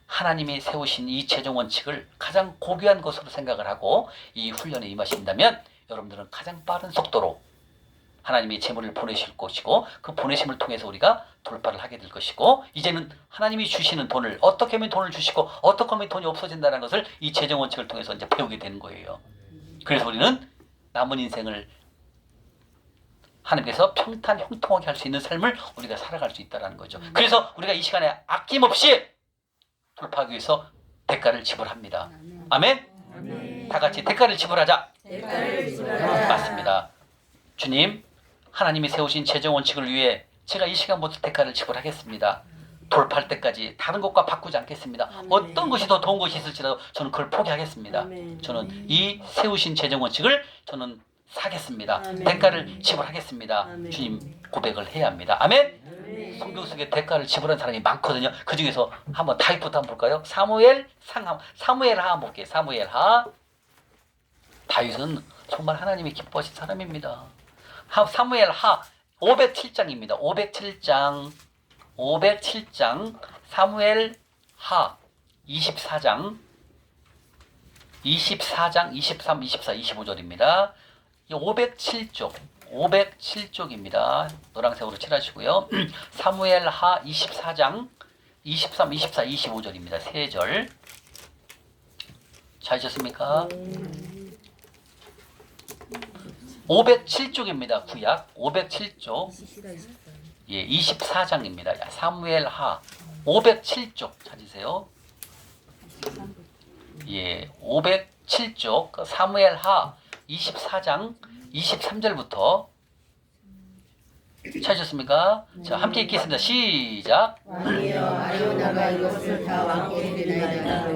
[SPEAKER 1] 하나님이 세우신 이 재정 원칙을 가장 고귀한 것으로 생각을 하고 이 훈련에 임하신다면 여러분들은 가장 빠른 속도로 하나님이 재물을 보내실 것이고 그 보내심을 통해서 우리가 돌파를 하게 될 것이고 이제는 하나님이 주시는 돈을 어떻게 하면 돈을 주시고 어떻게 하면 돈이 없어진다는 것을 이 재정 원칙을 통해서 이제 배우게 되는 거예요. 그래서 우리는 남은 인생을 하나님께서 평탄 형통하게 할 수 있는 삶을 우리가 살아갈 수 있다는 거죠. 그래서 우리가 이 시간에 아낌없이 돌파하기 위해서 대가를 지불합니다. 아멘?
[SPEAKER 2] 아멘.
[SPEAKER 1] 다 같이 대가를 지불하자.
[SPEAKER 2] 대가를 지불하자.
[SPEAKER 1] 맞습니다. 주님, 하나님이 세우신 재정 원칙을 위해 제가 이 시간부터 대가를 지불하겠습니다. 돌파할 때까지 다른 것과 바꾸지 않겠습니다.
[SPEAKER 2] 아멘.
[SPEAKER 1] 어떤 것이 더 좋은 것이 있을지라도 저는 그걸 포기하겠습니다.
[SPEAKER 2] 아멘.
[SPEAKER 1] 저는 이 세우신 재정 원칙을 저는 사겠습니다.
[SPEAKER 2] 아멘.
[SPEAKER 1] 대가를 지불하겠습니다.
[SPEAKER 2] 아멘.
[SPEAKER 1] 주님 고백을 해야 합니다. 아멘.
[SPEAKER 2] 아멘.
[SPEAKER 1] 성경 속에 대가를 지불한 사람이 많거든요. 그 중에서 한번 다윗부터 한번 볼까요? 사무엘하 한번 볼게요. 사무엘하. 다윗은 정말 하나님이 기뻐하신 사람입니다. 사무엘하 507장입니다. 507장 사무엘하 24장 23, 24, 25절입니다. 507쪽입니다. 노란색으로 칠하시고요. 사무엘하 24장 23, 24, 25절입니다. 3절. 찾으셨습니까? 507쪽입니다. 구약 507쪽. 예, 24장입니다. 사무엘하 507쪽 찾으세요. 예, 507쪽 사무엘하 24장 23절부터 찾으셨습니까? 자, 함께 읽겠습니다. 시작.
[SPEAKER 5] 왕이여 아리오나가 이것을 다 왕께 드리나이다.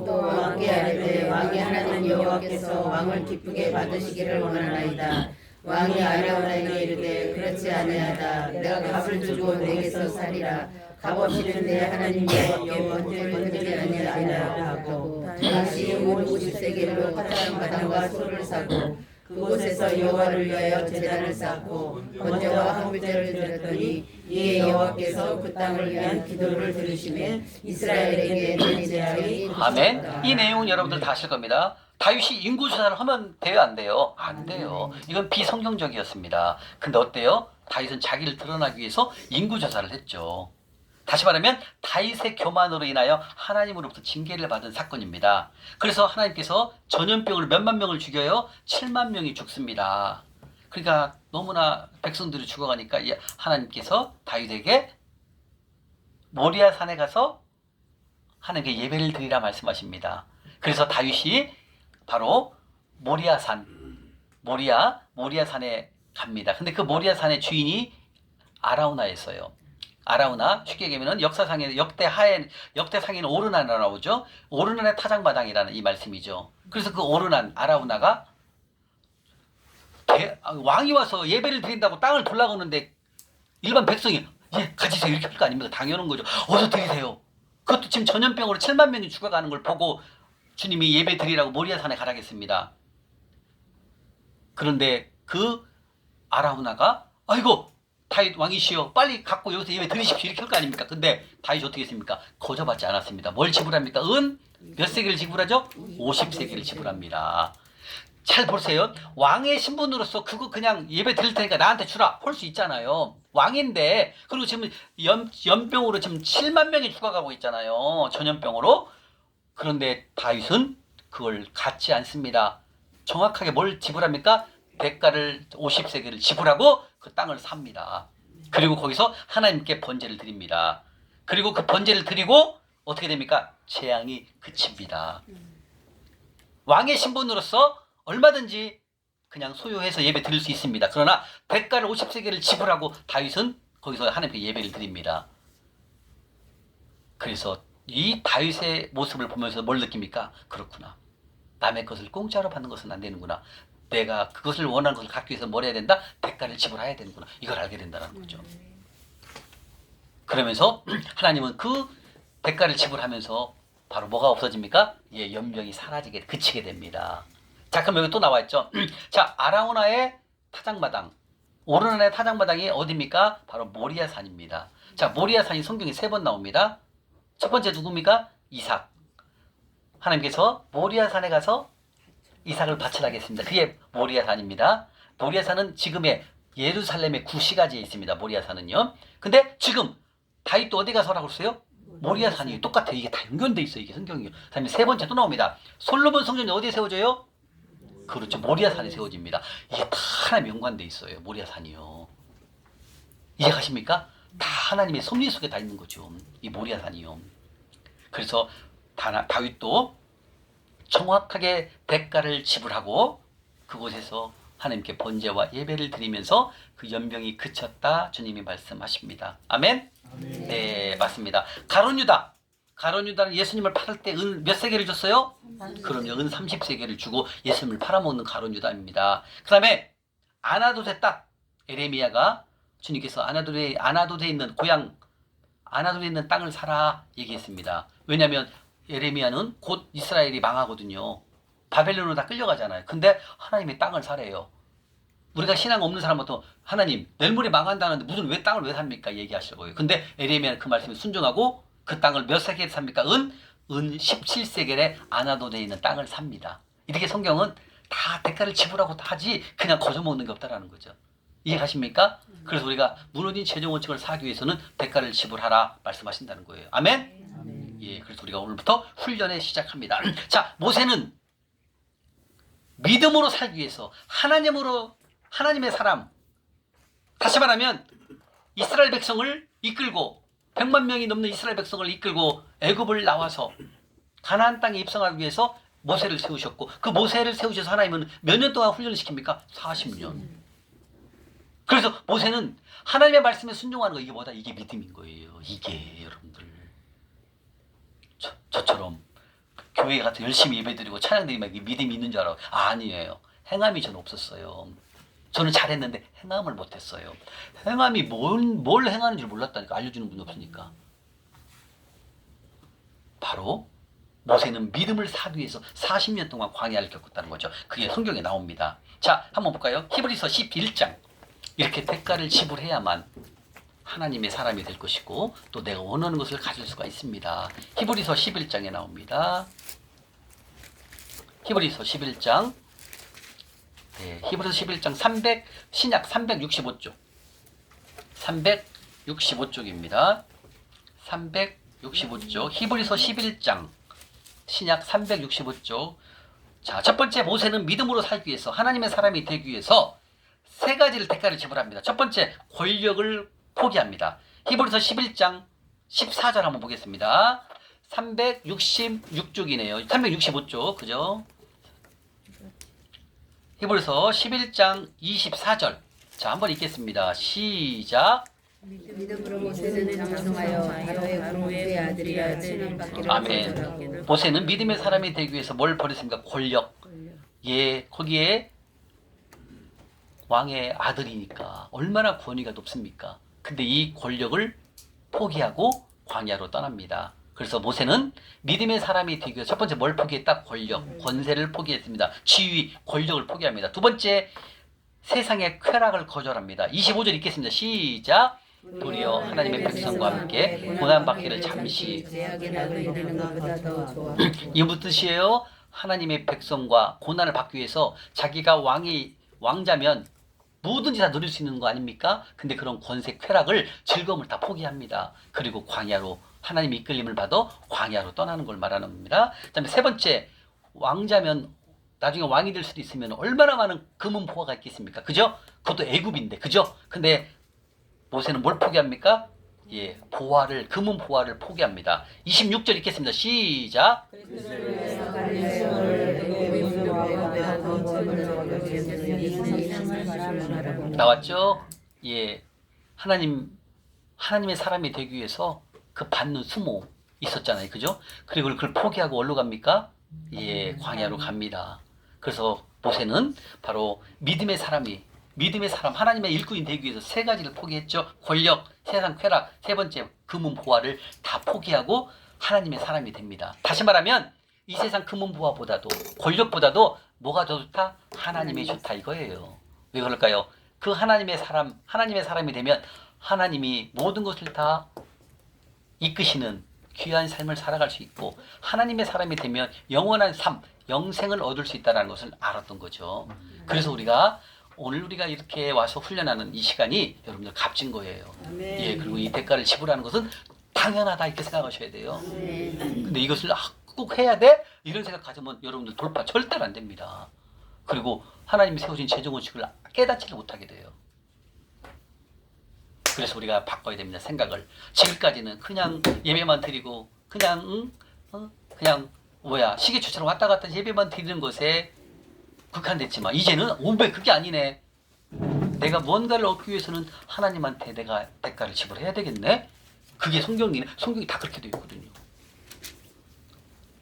[SPEAKER 5] 또 왕께 아뢰되 왕이 하나님 여호와께서 왕을 기쁘게 받으시기를 원하나이다. 왕이 아리오나에게 이르되 그렇지 아니하다. 내가 값을 주고 내게서 살리라. 값 없이는 내 하나님 여호와께 번제를 아니하리라 하고 다시 온 50세겔로 타작마당과 소를 사고 그곳에서 여호와를 위하여 제단을 쌓고 번제와 한물제를 드렸더니 이에 여호와께서 그 땅을 위한 기도를 들으시매 이스라엘에게 내 제약이
[SPEAKER 1] 아멘. 이 내용은 여러분들 다 아실 겁니다. 다윗이 인구조사를 하면 돼요, 안 돼요? 안 돼요. 이건 비성경적이었습니다. 근데 어때요? 다윗은 자기를 드러나기 위해서 인구조사를 했죠. 다시 말하면 다윗의 교만으로 인하여 하나님으로부터 징계를 받은 사건입니다. 그래서 하나님께서 전염병으로 몇만 명을 죽여요? 7만 명이 죽습니다. 그러니까 너무나 백성들이 죽어가니까 하나님께서 다윗에게 모리아 산에 가서 하나님께 예배를 드리라 말씀하십니다. 그래서 다윗이 바로 모리아 산에 갑니다. 근데 그 모리아 산의 주인이 아라우나였어요. 아라우나, 쉽게 얘기하면 역사상에 역대상에는 오르난이라고 나오죠. 오르난의 타작마당이라는 이 말씀이죠. 그래서 그 오르난 아라우나가 왕이 와서 예배를 드린다고 땅을 돌아가는데 일반 백성이 예 가지세요 이렇게 할 거 아닙니까? 당연한 거죠. 어서 드리세요. 그것도 지금 전염병으로 7만 명이 죽어가는 걸 보고 주님이 예배 드리라고 모리아산에 가라겠습니다. 그런데 그 아라우나가 아이고 다윗 왕이시여 빨리 갖고 여기서 예배 드리십시오 이렇게 할 거 아닙니까? 근데 다윗이 어떻게 했습니까? 거저받지 않았습니다. 뭘 지불합니까? 몇 세겔을 지불하죠? 50세겔을 지불합니다. 잘 보세요. 왕의 신분으로서 그거 그냥 예배 드릴 테니까 나한테 주라 할 수 있잖아요. 왕인데 그리고 지금 연병으로 지금 7만 명이 죽어가고 있잖아요. 전염병으로. 그런데 다윗은 그걸 갖지 않습니다. 정확하게 뭘 지불합니까? 대가를 50세겔을 지불하고 그 땅을 삽니다. 그리고 거기서 하나님께 번제를 드립니다. 그리고 그 번제를 드리고 어떻게 됩니까? 재앙이 그칩니다. 왕의 신분으로서 얼마든지 그냥 소유해서 예배 드릴 수 있습니다. 그러나 대가를 50세겔을 지불하고 다윗은 거기서 하나님께 예배를 드립니다. 그래서 이 다윗의 모습을 보면서 뭘 느낍니까? 그렇구나. 남의 것을 공짜로 받는 것은 안 되는구나. 내가 그것을 원하는 것을 갖기 위해서 뭘 해야 된다? 대가를 지불해야 되는구나. 이걸 알게 된다는 거죠. 그러면서 하나님은 그 대가를 지불하면서 바로 뭐가 없어집니까? 예, 연병이 사라지게 그치게 됩니다. 자, 그럼 여기 또 나와 있죠. 자, 아라우나의 타작마당, 오르나의 타작마당이 어디입니까? 바로 모리아산입니다. 자, 모리아산이 성경에 3번 나옵니다. 첫 번째 누굽니까? 이삭. 하나님께서 모리아산에 가서 이삭을 바치라겠습니다. 그게 모리아산입니다. 모리아산은 지금의 예루살렘의 구시가지에 있습니다. 모리아산은요. 근데 지금 다윗도 어디 가서라고 했어요? 모리아산이 똑같아요. 이게 다 연결돼 있어요. 이게 성경이요. 그다음에 3번째 또 나옵니다. 솔로몬 성전이 어디에 세워져요? 그렇죠. 모리아산에 세워집니다. 이게 다 하나님 연관돼 있어요. 모리아산이요. 이해가십니까? 다 하나님의 섭리 속에 다 있는 거죠. 이 모리아산이요. 그래서 다윗도 정확하게 대가를 지불하고 그곳에서 하나님께 번제와 예배를 드리면서 그 연병이 그쳤다 주님이 말씀하십니다. 아멘? 네, 맞습니다. 가룟유다는 예수님을 팔을 때 은 몇 세겔을 줬어요? 그럼요, 은 30세겔을 주고 예수님을 팔아먹는 가룟유다입니다. 그 다음에 아나도세 땅, 에레미야가 주님께서 아나도에 있는 고향 아나도에 있는 땅을 사라 얘기했습니다. 왜냐하면 에레미야는 곧 이스라엘이 망하거든요. 바벨론으로 다 끌려가잖아요. 근데 하나님이 땅을 사래요. 우리가 신앙 없는 사람부터 하나님 내일 모레 망한다는데 무슨 왜 땅을 왜 삽니까? 얘기하시고요. 근데 에레미야는 그 말씀에 순종하고 그 땅을 몇 세겔에 삽니까? 은 17세겔에 아나도에 있는 땅을 삽니다. 이렇게 성경은 다 대가를 지불하고 다 하지 그냥 거저먹는 게 없다라는 거죠. 이해가십니까? 그래서 우리가 무너진 최종 원칙을 사기 위해서는 대가를 지불하라 말씀하신다는 거예요. 아멘? 예, 그래서 우리가 오늘부터 훈련에 시작합니다. 자, 모세는 믿음으로 살기 위해서 하나님의 사람, 다시 말하면 이스라엘 백성을 이끌고 100만 명이 넘는 이스라엘 백성을 이끌고 애굽을 나와서 가나안 땅에 입성하기 위해서 모세를 세우셨고 그 모세를 세우셔서 하나님은 몇 년 동안 훈련을 시킵니까? 40년. 그래서 모세는 하나님의 말씀에 순종하는 거 이게 뭐다? 이게 믿음인 거예요. 이게 여러분들 저처럼 교회 가서 열심히 예배드리고 찬양드리면 이게 믿음이 있는 줄 알아요. 아니에요. 행함이 저는 없었어요. 저는 잘했는데 행함을 못했어요. 행함이 뭘 행하는 줄 몰랐다니까. 알려주는 분이 없으니까. 바로 모세는 믿음을 사기 위해서 40년 동안 광야를 겪었다는 거죠. 그게 성경에 나옵니다. 자, 한번 볼까요? 히브리서 11장. 이렇게 대가를 지불해야만 하나님의 사람이 될 것이고 또 내가 원하는 것을 가질 수가 있습니다. 히브리서 11장에 나옵니다. 히브리서 11장. 네, 히브리서 11장 신약 365쪽. 365쪽입니다. 365쪽. 히브리서 11장. 신약 365쪽. 자, 첫 번째 모세는 믿음으로 살기 위해서 하나님의 사람이 되기 위해서 3가지를 대가를 지불합니다. 첫 번째 권력을 포기합니다. 히브리서 11장 14절 한번 보겠습니다. 366쪽이네요. 365쪽 그죠? 히브리서 11장 24절. 자, 한번 읽겠습니다. 시작.
[SPEAKER 5] 믿음으로 모세는 장성하여 바로의 공주의 아들이라 칭함받기를
[SPEAKER 1] 아멘. 모세는 믿음의 사람이 되기 위해서 뭘 버렸습니까? 권력. 예, 거기에 왕의 아들이니까 얼마나 권위가 높습니까? 근데 이 권력을 포기하고 광야로 떠납니다. 그래서 모세는 믿음의 사람이 되기 위해서 첫 번째 뭘 포기했다? 권력, 권세를 포기했습니다. 지위, 권력을 포기합니다. 두 번째 세상의 쾌락을 거절합니다. 25절 읽겠습니다. 시작. 도리어 하나님의 백성과 함께 고난받기를 잠시.
[SPEAKER 5] 제약의 낙을 이루는 것보다 더 좋아.
[SPEAKER 1] 이 무슨 뜻이에요? 하나님의 백성과 고난을 받기 위해서 자기가 왕자면 뭐든지 다 누릴 수 있는 거 아닙니까? 근데 그런 권세, 쾌락을, 즐거움을 다 포기합니다. 그리고 광야로 하나님의 이끌림을 받아 광야로 떠나는 걸 말하는 겁니다. 그다음에 세 번째, 왕자면 나중에 왕이 될 수도 있으면 얼마나 많은 금은 보화가 있겠습니까? 그죠? 그것도 애굽인데, 그죠? 근데 모세는 뭘 포기합니까? 예, 금은 보화를 포기합니다. 26절 읽겠습니다. 시작. 나왔죠? 예, 하나님의 사람이 되기 위해서 그 받는 수모 있었잖아요, 그죠? 그리고 그걸 포기하고 어디로 갑니까? 예, 광야로 갑니다. 그래서 모세는 바로 믿음의 사람이 믿음의 사람, 하나님의 일꾼이 되기 위해서 세 가지를 포기했죠. 권력, 세상 쾌락, 세 번째 금은 보화를 다 포기하고 하나님의 사람이 됩니다. 다시 말하면 이 세상 금은 보화보다도 권력보다도 뭐가 더 좋다? 하나님이 좋다 이거예요. 왜 그럴까요? 그 하나님의 사람이 되면 하나님이 모든 것을 다 이끄시는 귀한 삶을 살아갈 수 있고 하나님의 사람이 되면 영원한 삶, 영생을 얻을 수 있다는 것을 알았던 거죠. 그래서 오늘 우리가 이렇게 와서 훈련하는 이 시간이 여러분들 값진 거예요.
[SPEAKER 2] 아멘.
[SPEAKER 1] 예, 그리고 이 대가를 지불하는 것은 당연하다 이렇게 생각하셔야 돼요. 근데 이것을 꼭 해야 돼? 이런 생각 가지면 여러분들 돌파 절대로 안 됩니다. 그리고 하나님이 세우신 재정원칙을 깨닫지를 못하게 돼요. 그래서 우리가 바꿔야 됩니다. 생각을. 지금까지는 그냥 예배만 드리고 그냥 시계추처럼 왔다 갔다 예배만 드리는 것에 국한됐지만 이제는 오백 그게 아니네. 내가 뭔가를 얻기 위해서는 하나님한테 내가 대가를 지불해야 되겠네. 그게 성경이 다 그렇게 되어 있거든요.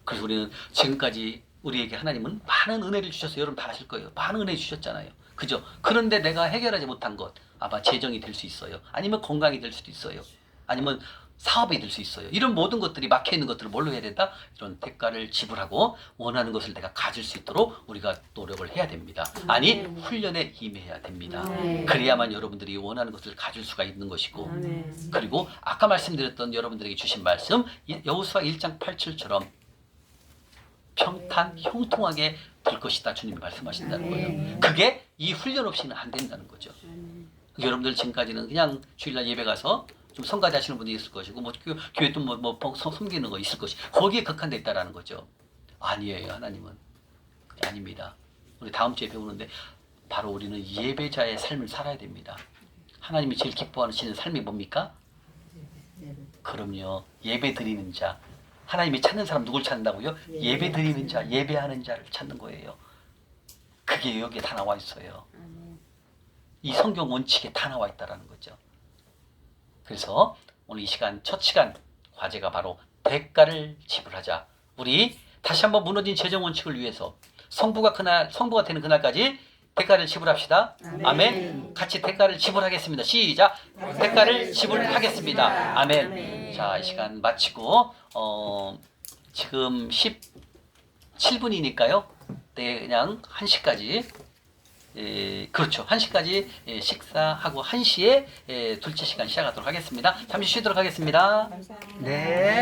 [SPEAKER 1] 그래서 우리는 지금까지 우리에게 하나님은 많은 은혜를 주셔서 여러분 다 아실 거예요. 많은 은혜 주셨잖아요. 그죠? 그런데 내가 해결하지 못한 것 아마 재정이 될 수 있어요. 아니면 건강이 될 수도 있어요. 아니면 사업이 될 수 있어요. 이런 모든 것들이 막혀있는 것들을 뭘로 해야 된다? 이런 대가를 지불하고 원하는 것을 내가 가질 수 있도록 우리가 노력을 해야 됩니다. 아니 훈련에 임해야 됩니다. 그래야만 여러분들이 원하는 것을 가질 수가 있는 것이고 그리고 아까 말씀드렸던 여러분들에게 주신 말씀 여호수아 1장 8절처럼 평탄 형통하게 될 것이다 주님이 말씀하신다는 거예요. 그게 이 훈련 없이는 안 된다는 거죠. 여러분들 지금까지는 그냥 주일날 예배 가서 좀 성가대 하시는 분이 있을 것이고 뭐 교회 또 뭐 섬기는 거 있을 것이 거기에 극한돼 있다라는 거죠. 아니에요. 하나님은 그게 아닙니다. 우리 다음 주에 배우는데 바로 우리는 예배자의 삶을 살아야 됩니다. 하나님이 제일 기뻐하시는 삶이 뭡니까? 그럼요. 예배 드리는 자. 하나님이 찾는 사람 누굴 찾는다고요? 예배 드리는 자, 예배하는 자를 찾는 거예요. 그게 여기에 다 나와 있어요. 이 성경 원칙에 다 나와 있다라는 거죠. 그래서 오늘 이 시간 첫 시간 과제가 바로 대가를 지불하자. 우리 다시 한번 무너진 재정 원칙을 위해서 성부가 되는 그날까지 대가를 지불합시다. 아멘. 같이 대가를 지불하겠습니다. 시작. 대가를 지불하겠습니다. 아멘. 자, 이 시간 마치고 지금 17분이니까요. 네, 그냥 1시까지 그렇죠. 1시까지 식사하고 1시에 둘째 시간 시작하도록 하겠습니다. 잠시 쉬도록 하겠습니다. 네.